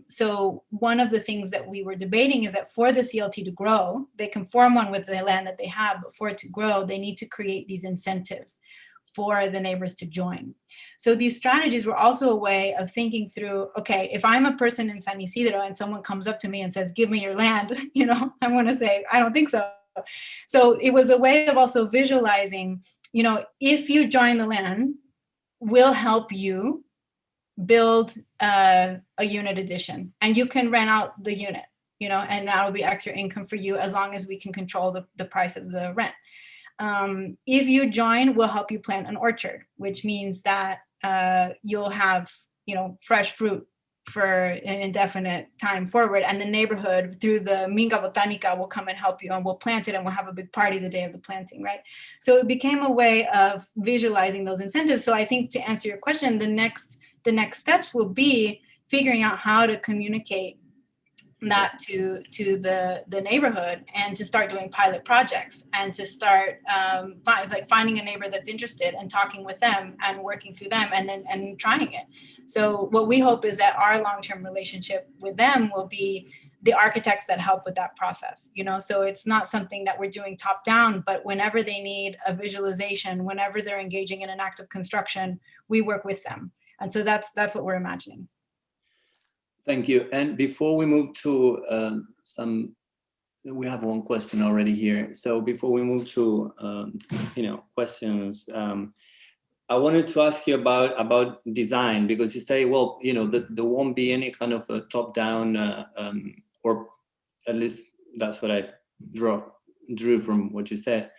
So one of the things that we were debating is that for the CLT to grow, they can form one with the land that they have, but for it to grow, they need to create these incentives for the neighbors to join. So these strategies were also a way of thinking through, okay, if I'm a person in San Isidro and someone comes up to me and says, give me your land, I'm going to say, I don't think so. So it was a way of also visualizing, if you join the land, we'll help you build a unit addition, and you can rent out the unit, and that'll be extra income for you as long as we can control the price of the rent. If you join, we'll help you plant an orchard, which means that you'll have, fresh fruit for an indefinite time forward, and the neighborhood through the Minga Botanica will come and help you, and we'll plant it, and we'll have a big party the day of the planting, right? So it became a way of visualizing those incentives. So I think, to answer your question, the next steps will be figuring out how to communicate that to the neighborhood, and to start doing pilot projects, and to start finding a neighbor that's interested and talking with them and working through them, and trying it. So what we hope is that our long-term relationship with them will be the architects that help with that process, so it's not something that we're doing top down, but whenever they need a visualization, whenever they're engaging in an act of construction, we work with them. And so that's what we're imagining. Thank you. And before we move to we have one question already here. So before we move to, questions, I wanted to ask you about design, because you say, well, there won't be any kind of a top-down, or at least that's what I drew from what you said,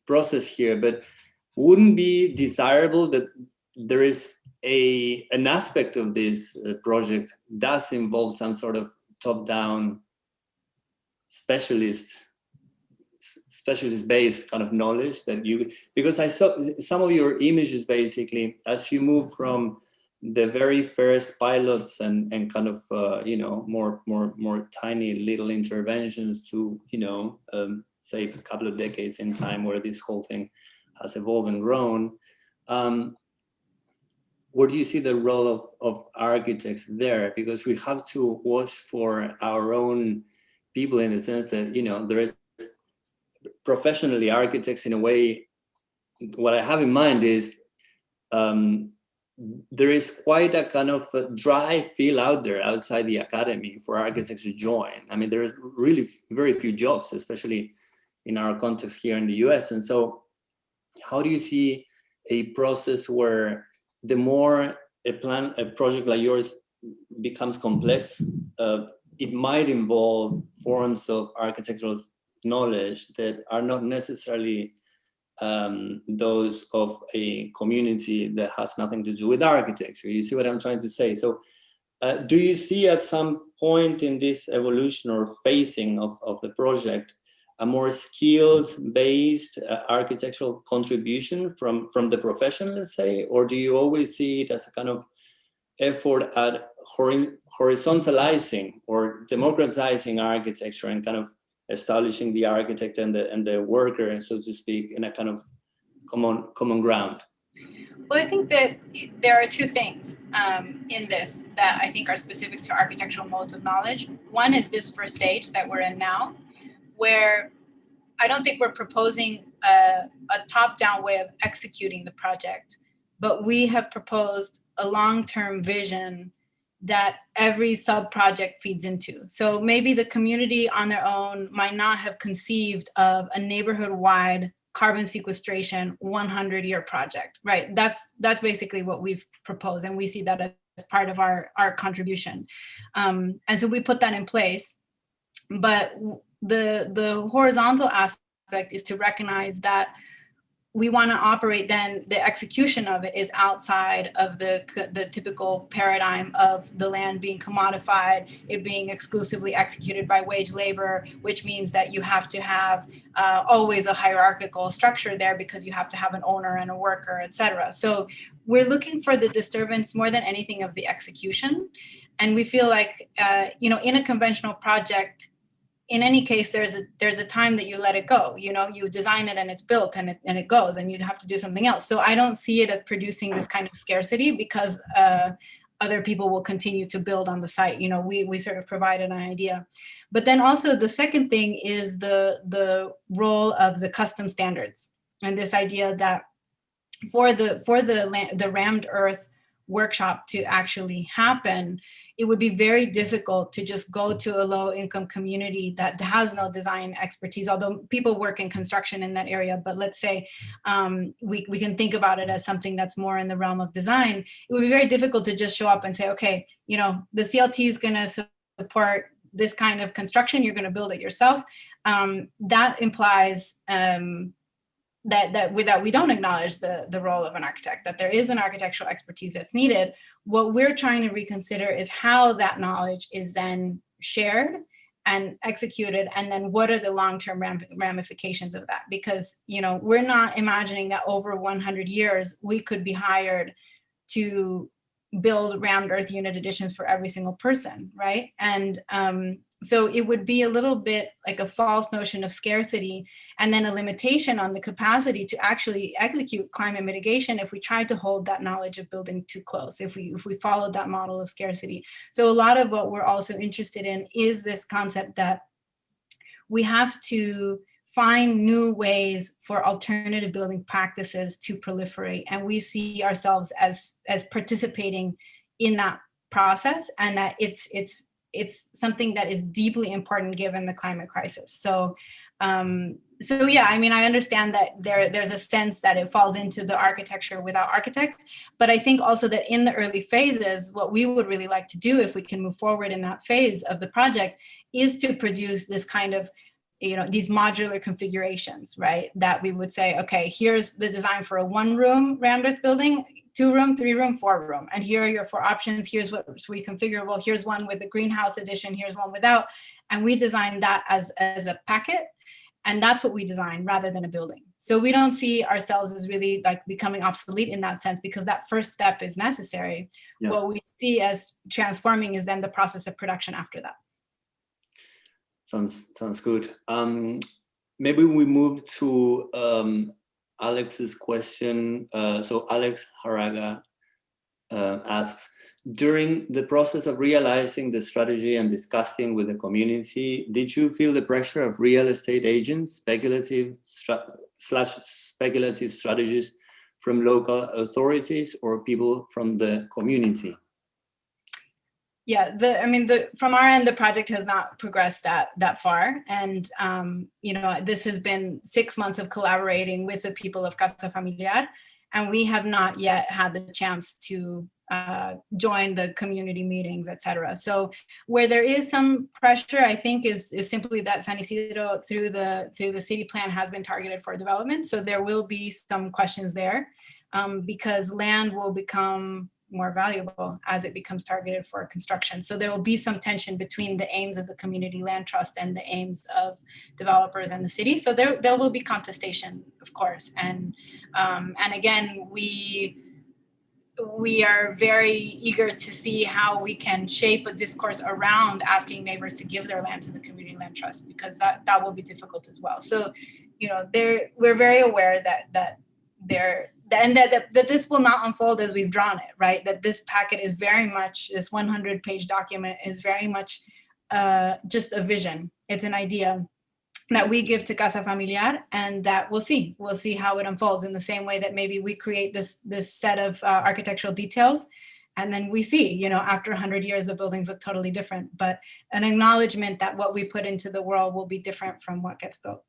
process here. But wouldn't be desirable that there is an aspect of this project does involve some sort of top-down specialist-based kind of knowledge because I saw some of your images, basically, as you move from the very first pilots and kind of more tiny little interventions to say a couple of decades in time where this whole thing has evolved and grown. Where do you see the role of architects there? Because we have to watch for our own people, in the sense that, there is professionally architects, in a way. What I have in mind is there is quite a kind of a dry feel out there outside the academy for architects to join. I mean, there's really very few jobs, especially in our context here in the US. And so how do you see a process where the more a project like yours becomes complex, it might involve forms of architectural knowledge that are not necessarily those of a community that has nothing to do with architecture? You see what I'm trying to say? So do you see at some point in this evolution or phasing of the project a more skilled-based architectural contribution from the profession, let's say? Or do you always see it as a kind of effort at horizontalizing or democratizing architecture and kind of establishing the architect and the worker, so to speak, in a kind of common ground? Well, I think that there are two things in this that I think are specific to architectural modes of knowledge. One is this first stage that we're in now, where I don't think we're proposing a top-down way of executing the project, but we have proposed a long-term vision that every sub-project feeds into. So maybe the community on their own might not have conceived of a neighborhood-wide carbon sequestration 100-year project, right? That's basically what we've proposed, and we see that as part of our contribution. And so we put that in place, but the horizontal aspect is to recognize that we want to operate, then the execution of it is outside of the typical paradigm of the land being commodified, it being exclusively executed by wage labor, which means that you have to have always a hierarchical structure there, because you have to have an owner and a worker, et cetera. So we're looking for the disturbance more than anything of the execution. And we feel like, in a conventional project, in any case, there's a time that you let it go. You design it and it's built and it goes, and you'd have to do something else. So I don't see it as producing this kind of scarcity, because other people will continue to build on the site. We sort of provide an idea. But then also the second thing is the role of the custom standards, and this idea that for the rammed earth workshop to actually happen, it would be very difficult to just go to a low income community that has no design expertise, although people work in construction in that area. But let's say we can think about it as something that's more in the realm of design. It would be very difficult to just show up and say, okay, you know, the CLT is going to support this kind of construction, you're going to build it yourself. That implies that we don't acknowledge the role of an architect, that there is an architectural expertise that's needed. What we're trying to reconsider is how that knowledge is then shared and executed, and then what are the long-term ramifications of that? Because, you know, we're not imagining that over 100 years we could be hired to build rammed earth unit additions for every single person, right? And so it would be a little bit like a false notion of scarcity, and then a limitation on the capacity to actually execute climate mitigation if we tried to hold that knowledge of building too close, if we followed that model of scarcity. So a lot of what we're also interested in is this concept that we have to find new ways for alternative building practices to proliferate, and we see ourselves as participating in that process, and that it's something that is deeply important given the climate crisis. So so yeah, I mean, I understand that there's a sense that it falls into the architecture without architects, but I think also that in the early phases, what we would really like to do, if we can move forward in that phase of the project, is to produce this kind of, you know, these modular configurations, right? That we would say, okay, here's the design for a 1-room rammed earth building, 2-room, 3-room, 4-room. And here are your 4 options. Here's what's reconfigurable. Here's one with the greenhouse addition. Here's one without. And we design that as a packet. And that's what we design rather than a building. So we don't see ourselves as really like becoming obsolete in that sense, because that first step is necessary. Yeah. What we see as transforming is then the process of production after that. Sounds good. Maybe we move to Alex's question. So Alex Haraga asks, during the process of realizing the strategy and discussing with the community, did you feel the pressure of real estate agents, speculative strategies from local authorities, or people from the community? Yeah, from our end, the project has not progressed that far. And, you know, this has been 6 months of collaborating with the people of Casa Familiar, and we have not yet had the chance to join the community meetings, et cetera. So where there is some pressure, I think, is simply that San Isidro through the city plan has been targeted for development. So there will be some questions there, because land will become more valuable as it becomes targeted for construction. So there will be some tension between the aims of the community land trust and the aims of developers and the city. So there will be contestation, of course. And again, we are very eager to see how we can shape a discourse around asking neighbors to give their land to the community land trust, because that will be difficult as well. So, you know, we're very aware that this will not unfold as we've drawn it, right? That this packet is very much, this 100-page document is very much just a vision. It's an idea that we give to Casa Familiar, and that we'll see how it unfolds, in the same way that maybe we create this set of architectural details, and then we see, you know, after 100 years, the buildings look totally different, but an acknowledgement that what we put into the world will be different from what gets built.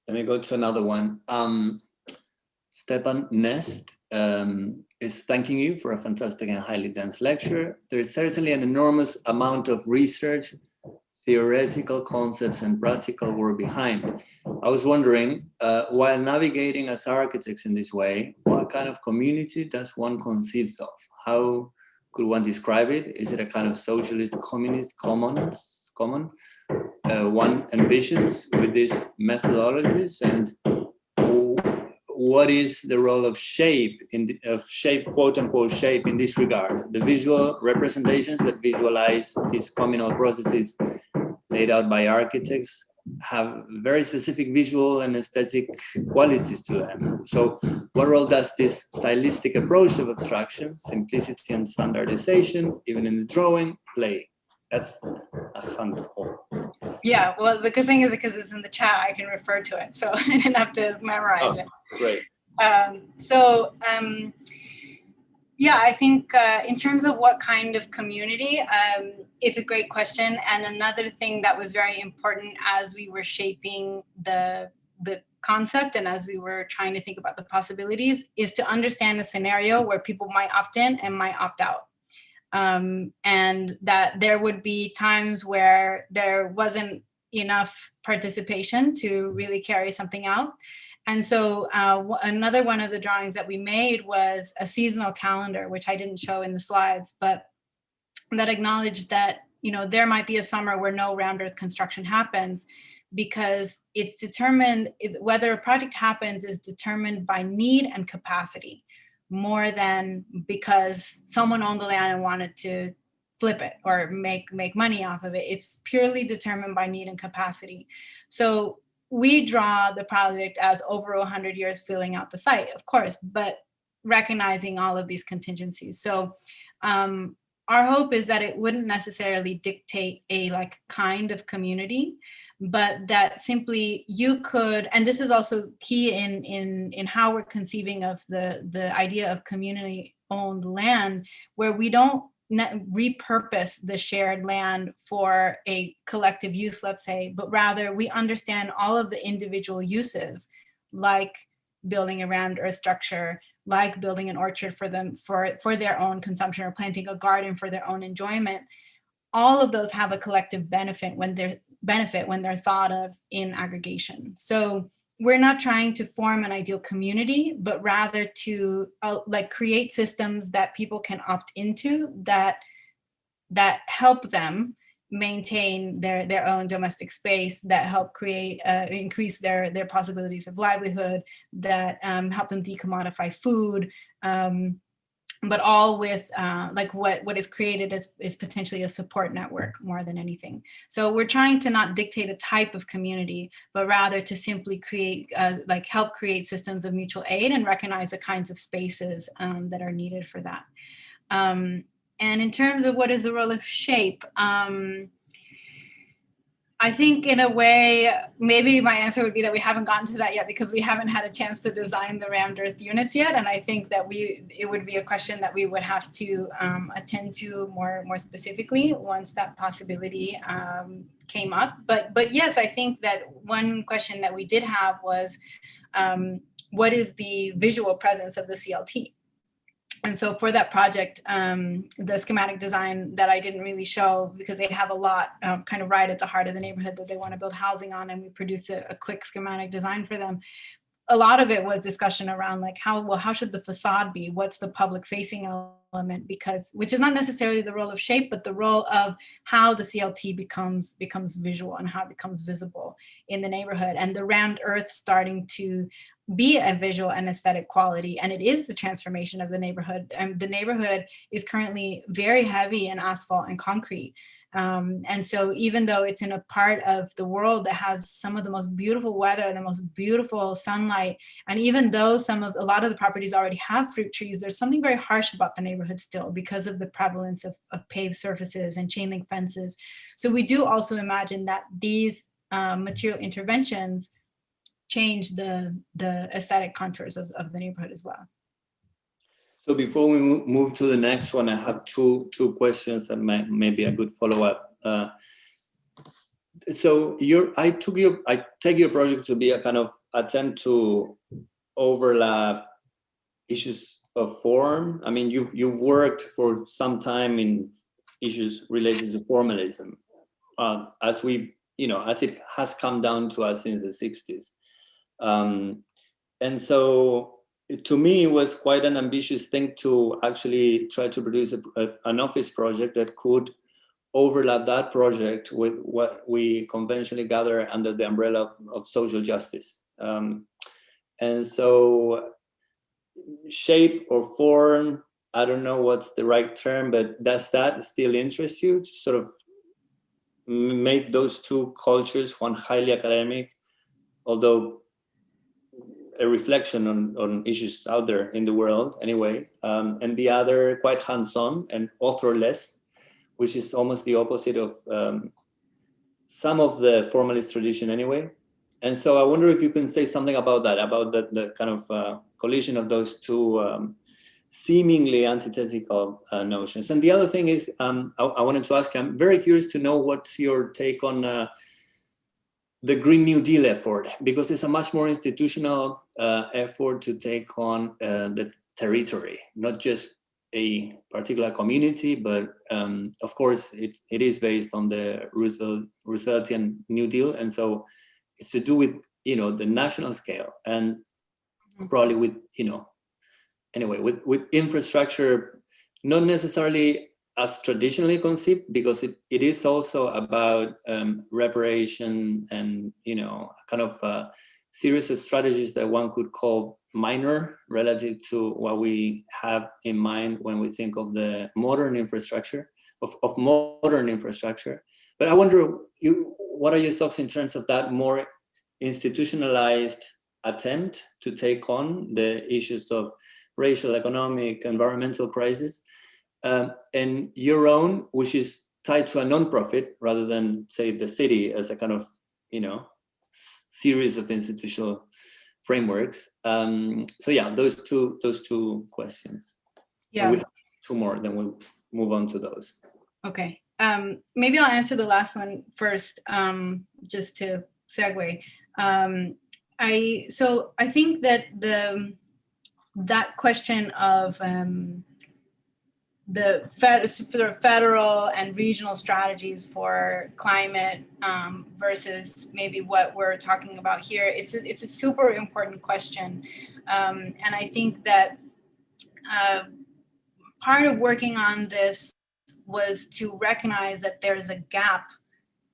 Let me go to another one. Stepan Nest is thanking you for a fantastic and highly dense lecture. There is certainly an enormous amount of research, theoretical concepts, and practical work behind. I was wondering, while navigating as architects in this way, what kind of community does one conceive of? How could one describe it? Is it a kind of socialist, communist, common one envisions with these methodologies? And what is the role of shape, quote unquote shape, in this regard? The visual representations that visualize these communal processes laid out by architects have very specific visual and aesthetic qualities to them. So what role does this stylistic approach of abstraction, simplicity, and standardization, even in the drawing, play? That's a handful. Yeah, well, the good thing is because it's in the chat, I can refer to it, so I didn't have to memorize it. Great. Yeah, I think in terms of what kind of community, it's a great question. And another thing that was very important as we were shaping the concept and as we were trying to think about the possibilities is to understand a scenario where people might opt in and might opt out. And that there would be times where there wasn't enough participation to really carry something out. And so another one of the drawings that we made was a seasonal calendar, which I didn't show in the slides, but that acknowledged that, you know, there might be a summer where no round earth construction happens because it's determined, whether a project happens is determined by need and capacity more than because someone owned the land and wanted to flip it or make money off of it. It's purely determined by need and capacity. So we draw the project as over 100 years filling out the site, of course, but recognizing all of these contingencies. So our hope is that it wouldn't necessarily dictate a like kind of community, but that simply you could, and this is also key in how we're conceiving of the idea of community owned land, where we don't repurpose the shared land for a collective use, let's say, but rather we understand all of the individual uses, like building a round earth structure, like building an orchard for them for their own consumption, or planting a garden for their own enjoyment. All of those have a collective benefit when they're thought of in aggregation. So we're not trying to form an ideal community, but rather to like create systems that people can opt into that help them maintain their own domestic space, that help create increase their possibilities of livelihood, that help them decommodify food, but all with like what is created is potentially a support network more than anything. So we're trying to not dictate a type of community, but rather to simply create like help create systems of mutual aid and recognize the kinds of spaces that are needed for that. And in terms of what is the role of shape, I think in a way, maybe my answer would be that we haven't gotten to that yet because we haven't had a chance to design the rammed earth units yet. And I think that it would be a question that we would have to attend to more specifically once that possibility came up. But yes, I think that one question that we did have was, what is the visual presence of the CLT? And so for that project, the schematic design that I didn't really show because they have a lot kind of right at the heart of the neighborhood that they want to build housing on, and we produced a quick schematic design for them. A lot of it was discussion around like how should the facade be? What's the public facing element? Which is not necessarily the role of shape, but the role of how the CLT becomes visual and how it becomes visible in the neighborhood. And the rammed earth starting to be a visual and aesthetic quality, and it is the transformation of the neighborhood. The neighborhood is currently very heavy in asphalt and concrete. And so even though it's in a part of the world that has some of the most beautiful weather, the most beautiful sunlight, and even though a lot of the properties already have fruit trees, there's something very harsh about the neighborhood still because of the prevalence of paved surfaces and chain link fences. So we do also imagine that these material interventions change the aesthetic contours of the neighborhood as well. So before we move to the next one, I have two questions that may be a good follow-up. So I take your project to be a kind of attempt to overlap issues of form. I mean, you've worked for some time in issues related to formalism, as it has come down to us since the 60s. And so to me, it was quite an ambitious thing to actually try to produce an office project that could overlap that project with what we conventionally gather under the umbrella of social justice. And so shape or form, I don't know what's the right term, but does that still interest you to sort of make those two cultures, one highly academic, although a reflection on issues out there in the world anyway, and the other quite hands-on and authorless, which is almost the opposite of some of the formalist tradition anyway. And so I wonder if you can say something about that, about the kind of collision of those two seemingly antithetical notions. And the other thing is, I wanted to ask you, I'm very curious to know what's your take on the Green New Deal effort, because it's a much more institutional effort to take on the territory, not just a particular community, but of course it is based on the Rooseveltian New Deal. And so it's to do with, the national scale, and probably with, anyway, with infrastructure, not necessarily as traditionally conceived, because it is also about reparation and, kind of a series of strategies that one could call minor relative to what we have in mind when we think of the modern infrastructure, of modern infrastructure. But I wonder, what are your thoughts in terms of that more institutionalized attempt to take on the issues of racial, economic, environmental crisis, and your own, which is tied to a nonprofit rather than, say, the city as a kind of, series of institutional frameworks. So yeah, those two questions. Yeah. We have two more, then we'll move on to those. Okay. Maybe I'll answer the last one first, just to segue. I think that that question of the federal and regional strategies for climate versus maybe what we're talking about here, it's a super important question. And I think that part of working on this was to recognize that there's a gap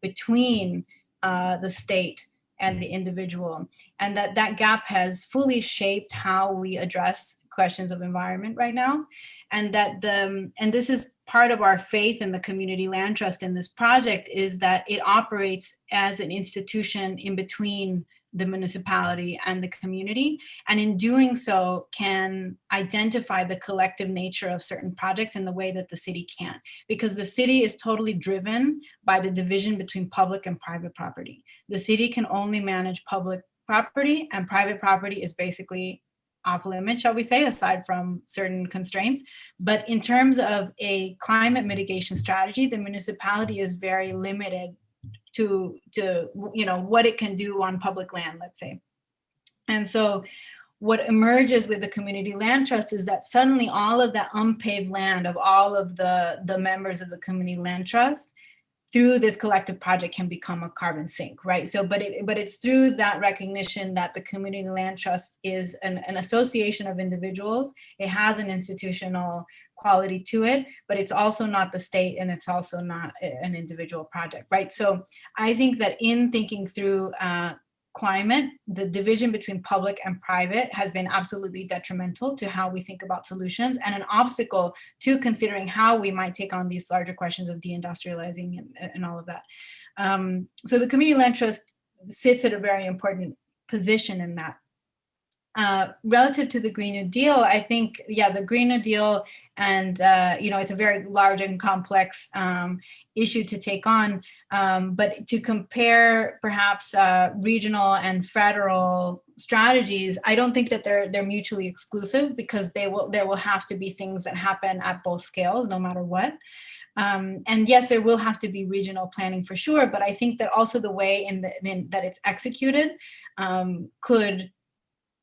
between the state and the individual, and that gap has fully shaped how we address questions of environment right now. And that and this is part of our faith in the community land trust in this project, is that it operates as an institution in between the municipality and the community, and in doing so can identify the collective nature of certain projects in the way that the city can't, because the city is totally driven by the division between public and private property. The city can only manage public property, and private property is basically off limit, shall we say, aside from certain constraints. But in terms of a climate mitigation strategy, the municipality is very limited to what it can do on public land, let's say. And so what emerges with the community land trust is that suddenly all of that unpaved land of all of the members of the community land trust through this collective project can become a carbon sink, right? So, but it's through that recognition that the community land trust is an association of individuals. It has an institutional quality to it, but it's also not the state, and it's also not an individual project, right? So I think that in thinking through climate, the division between public and private has been absolutely detrimental to how we think about solutions, and an obstacle to considering how we might take on these larger questions of deindustrializing and all of that. So the community land trust sits at a very important position in that. Relative to the Green New Deal, I think, yeah, the Green New Deal, and it's a very large and complex issue to take on. But to compare perhaps regional and federal strategies, I don't think that they're mutually exclusive, because there will have to be things that happen at both scales, no matter what. And yes, there will have to be regional planning for sure, but I think that also the way that it's executed could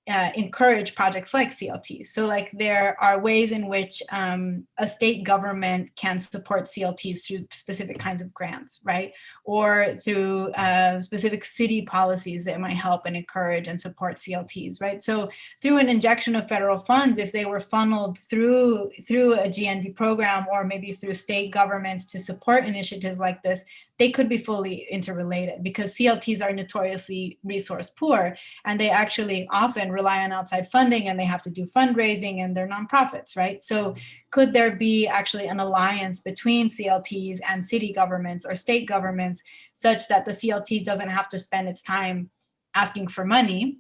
encourage projects like CLTs. So like there are ways in which a state government can support CLTs through specific kinds of grants, right? Or through specific city policies that might help and encourage and support CLTs, right? So through an injection of federal funds, if they were funneled through a GND program, or maybe through state governments to support initiatives like this, they could be fully interrelated, because CLTs are notoriously resource poor, and they actually often rely on outside funding, and they have to do fundraising, and they're nonprofits, right? So could there be actually an alliance between CLTs and city governments or state governments, such that the CLT doesn't have to spend its time asking for money,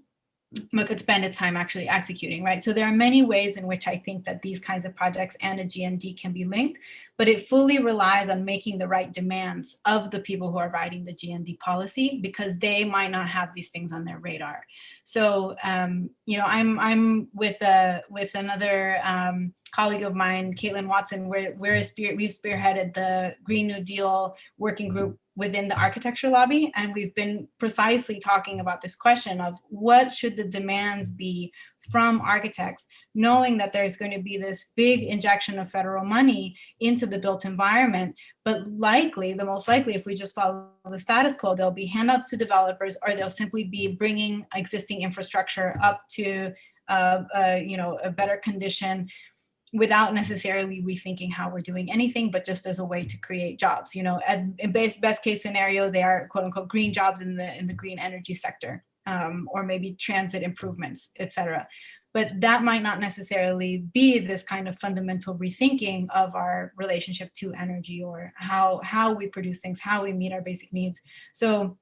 but could spend its time actually executing, right? So there are many ways in which I think that these kinds of projects and a GND can be linked, but it fully relies on making the right demands of the people who are writing the GND policy, because they might not have these things on their radar. So, you know, I'm with another colleague of mine, Caitlin Watson, we've spearheaded the Green New Deal working group within the architecture lobby. And we've been precisely talking about this question of what should the demands be from architects, knowing that there's going to be this big injection of federal money into the built environment. But likely, the most likely, if we just follow the status quo, there'll be handouts to developers, or they'll simply be bringing existing infrastructure up to you know, a better condition, without necessarily rethinking how we're doing anything, but just as a way to create jobs. You know, in best case scenario, they are quote unquote green jobs in the green energy sector, or maybe transit improvements, et cetera. But that might not necessarily be this kind of fundamental rethinking of our relationship to energy, or how we produce things, how we meet our basic needs. So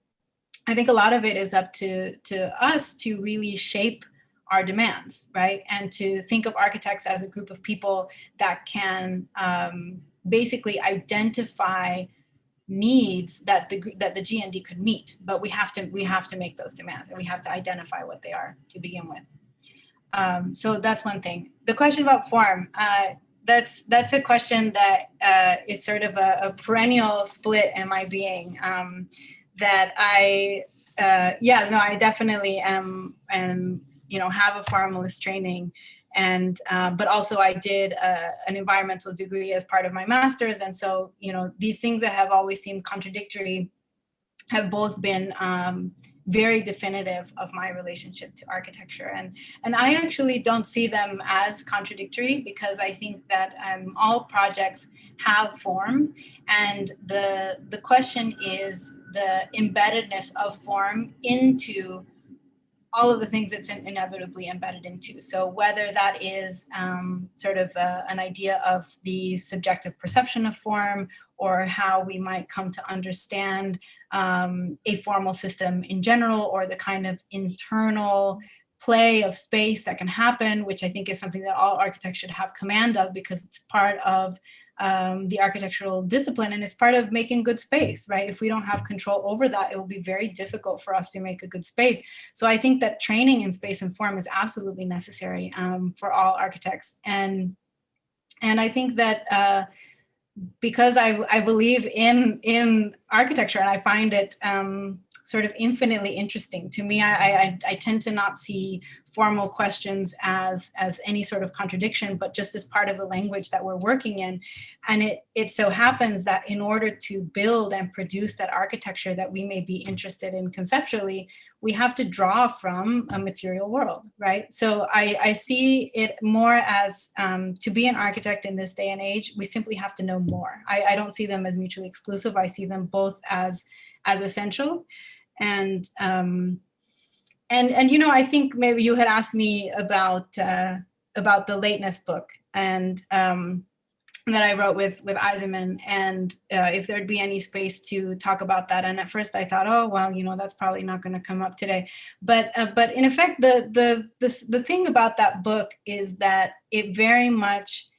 I think a lot of it is up to us to really shape our demands, right? And to think of architects as a group of people that can basically identify needs that the GND could meet, but we have to make those demands, and we have to identify what they are to begin with. So that's one thing. The question about form, that's a question that it's sort of a perennial split in my being. That I definitely am you know, have a formalist training, and but also I did an environmental degree as part of my master's, and so, you know, these things that have always seemed contradictory have both been very definitive of my relationship to architecture, and I actually don't see them as contradictory, because I think that all projects have form, and the question is the embeddedness of form into all of the things it's inevitably embedded into. So whether that is sort of an idea of the subjective perception of form, or how we might come to understand a formal system in general, or the kind of internal play of space that can happen, which I think is something that all architects should have command of, because it's part of the architectural discipline, and it's part of making good space, right? If we don't have control over that, it will be very difficult for us to make a good space. So I think that training in space and form is absolutely necessary for all architects. And I think that because I believe in architecture, and I find it sort of infinitely interesting to me, I tend to not see formal questions as any sort of contradiction, but just as part of the language that we're working in. And it so happens that in order to build and produce that architecture that we may be interested in conceptually, we have to draw from a material world, right? So I see it more as to be an architect in this day and age, we simply have to know more. I don't see them as mutually exclusive. I see them both as essential. And you know, I think maybe you had asked me about the Lateness book, and that I wrote with Eisenman, and if there'd be any space to talk about that. And at first I thought, oh well, you know, that's probably not going to come up today. But in effect, the thing about that book is that it very much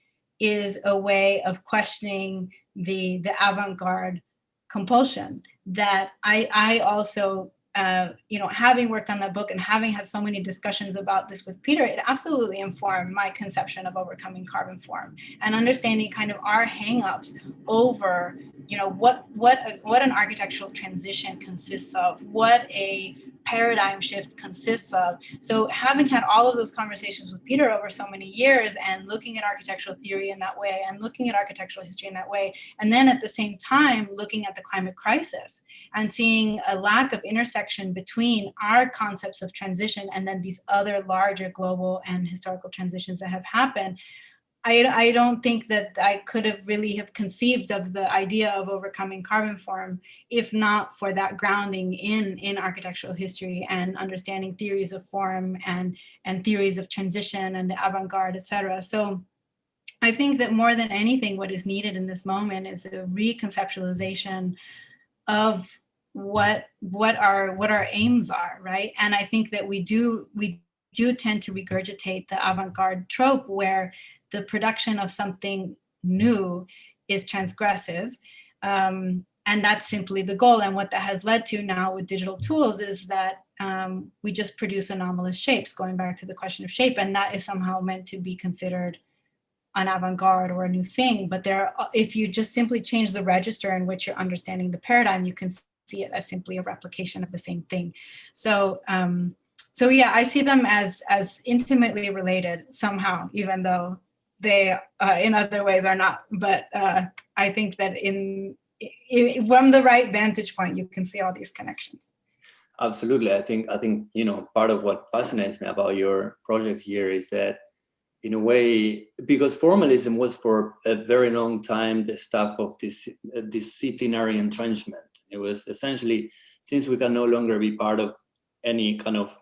is a way of questioning the avant-garde compulsion that I also, you know, having worked on that book and having had so many discussions about this with Peter, it absolutely informed my conception of overcoming carbon form, and understanding kind of our hangups over, you know, what an architectural transition consists of, what a paradigm shift consists of. So having had all of those conversations with Peter over so many years, and looking at architectural theory in that way, and looking at architectural history in that way, and then at the same time looking at the climate crisis and seeing a lack of intersection between our concepts of transition and then these other larger global and historical transitions that have happened, I don't think that I could have really have conceived of the idea of overcoming carbon form if not for that grounding in architectural history and understanding theories of form and theories of transition and the avant-garde, et cetera. So I think that more than anything, what is needed in this moment is a reconceptualization of what our aims are, right? And I think that we do tend to regurgitate the avant-garde trope where the production of something new is transgressive. And that's simply the goal. And what that has led to now with digital tools is that we just produce anomalous shapes, going back to the question of shape, and that is somehow meant to be considered an avant-garde or a new thing. But if you just simply change the register in which you're understanding the paradigm, you can see it as simply a replication of the same thing. So yeah, I see them as intimately related somehow, even though they in other ways are not. But I think that from the right vantage point, you can see all these connections. Absolutely. I think part of what fascinates me about your project here is that, in a way, because formalism was for a very long time the stuff of this disciplinary entrenchment. It was essentially, since we can no longer be part of any kind of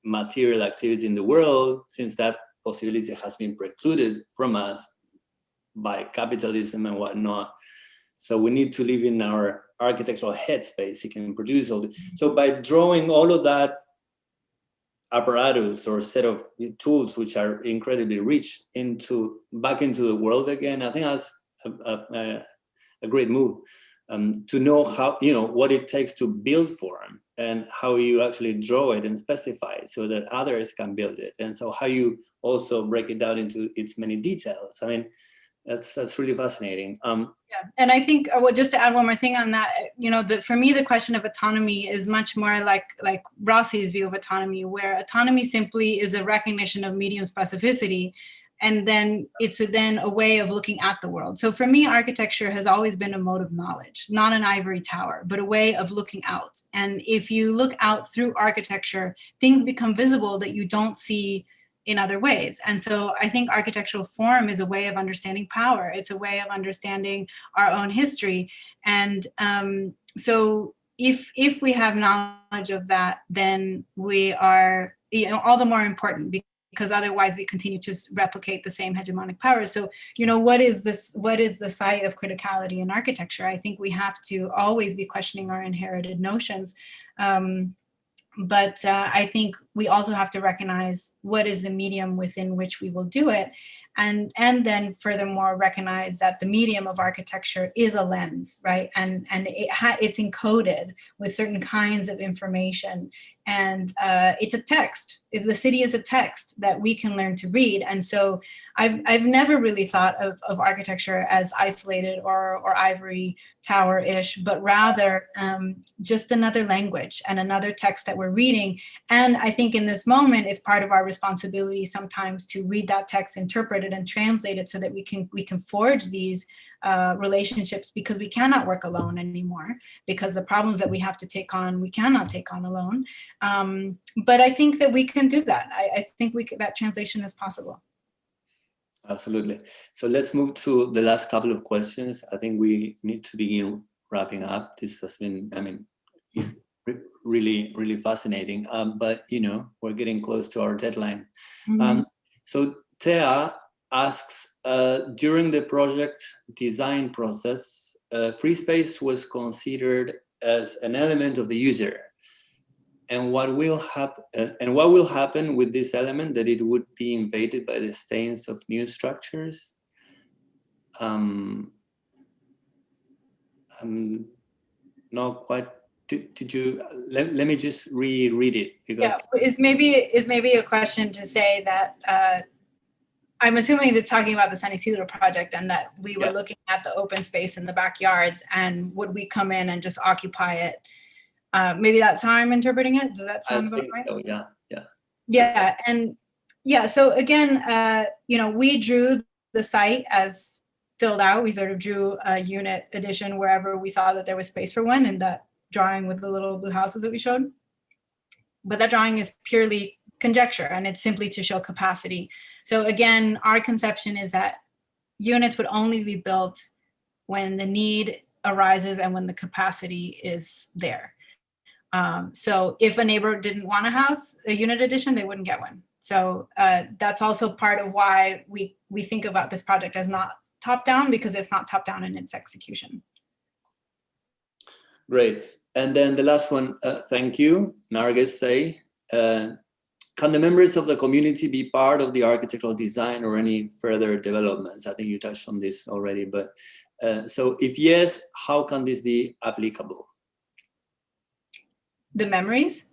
material activity in the world, since that possibility has been precluded from us by capitalism and whatnot, so we need to live in our architectural headspace. It can produce all this. So by drawing all of that apparatus or set of tools, which are incredibly rich, back into the world again, I think that's a great move. To know how, what it takes to build form and how you actually draw it and specify it so that others can build it. And so how you also break it down into its many details. I mean, that's really fascinating. Yeah, and I think, just to add one more thing on that, for me, the question of autonomy is much more like Rossi's view of autonomy, where autonomy simply is a recognition of medium specificity, and then it's a way of looking at the world. So for me, architecture has always been a mode of knowledge, not an ivory tower, but a way of looking out. And if you look out through architecture, things become visible that you don't see in other ways. And so I think architectural form is a way of understanding power. It's a way of understanding our own history. And so if we have knowledge of that, then we are all the more important, because otherwise we continue to replicate the same hegemonic powers. So, what is the site of criticality in architecture? I think we have to always be questioning our inherited notions. But I think we also have to recognize what is the medium within which we will do it. And then furthermore, recognize that the medium of architecture is a lens, right? And it's encoded with certain kinds of information. And it's a text. The city is a text that we can learn to read. And so I've never really thought of architecture as isolated or ivory tower-ish, but rather just another language and another text that we're reading. And I think in this moment is part of our responsibility sometimes to read that text, interpret it, and translate it so that we can forge these relationships, because we cannot work alone anymore, because the problems that we have to take on, we cannot take on alone. But I think that we can do that. I think that translation is possible. Absolutely. So let's move to the last couple of questions. I think we need to begin wrapping up. This has been, really, really fascinating. But, we're getting close to our deadline. Mm-hmm. So Thea asks, during the project design process, free space was considered as an element of the user. And what will happen with this element, that it would be invaded by the stains of new structures? I'm not quite. Did you? Let me just reread it, because it's maybe a question to say that I'm assuming it's talking about the San Isidro project, and that we were looking at the open space in the backyards, and would we come in and just occupy it? Maybe that's how I'm interpreting it. Does that sound about right? So, yeah. So again, we drew the site as filled out. We sort of drew a unit addition wherever we saw that there was space for one, in that drawing with the little blue houses that we showed. But that drawing is purely conjecture, and it's simply to show capacity. So again, our conception is that units would only be built when the need arises and when the capacity is there. So if a neighbor didn't want a unit addition, they wouldn't get one. So that's also part of why we think about this project as not top down, because it's not top down in its execution. Great. And then the last one, thank you, Nargis say. Can the members of the community be part of the architectural design or any further developments? I think you touched on this already, but so if yes, how can this be applicable? The memories?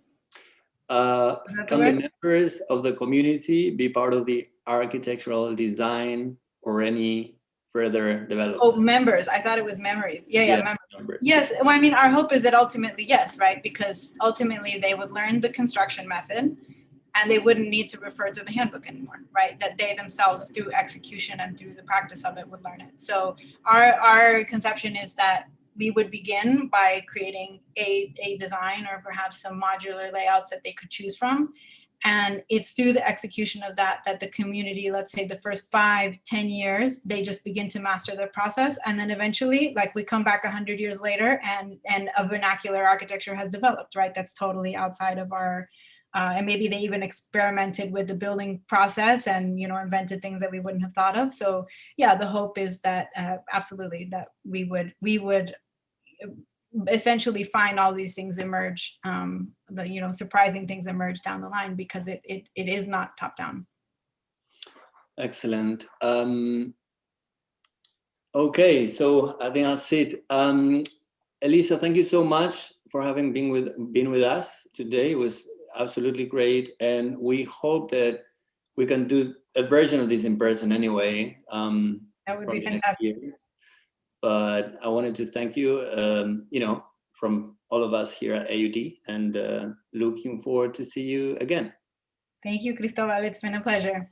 Can the members of the community be part of the architectural design or any further development? Oh, members. I thought it was memories. Yeah, members. Yes. Well, I mean, our hope is that ultimately, yes, right? Because ultimately they would learn the construction method and they wouldn't need to refer to the handbook anymore, right? That they themselves, through execution and through the practice of it, would learn it. So our conception is that we would begin by creating a design or perhaps some modular layouts that they could choose from. And it's through the execution of that the community, let's say the first 5-10 years, they just begin to master the process. And then eventually, like, we come back 100 years later and a vernacular architecture has developed, right? That's totally outside of our, and maybe they even experimented with the building process and, you know, invented things that we wouldn't have thought of. So yeah, the hope is that absolutely that we would essentially find all these things emerge, the, you know, surprising things emerge down the line, because it is not top down. Excellent. Okay, so I think that's it. Elisa, thank you so much for having been with us today. It was absolutely great, and we hope that we can do a version of this in person anyway. That would be fantastic. But I wanted to thank you, you know, from all of us here at AUD, and looking forward to see you again. Thank you, Cristobal. It's been a pleasure.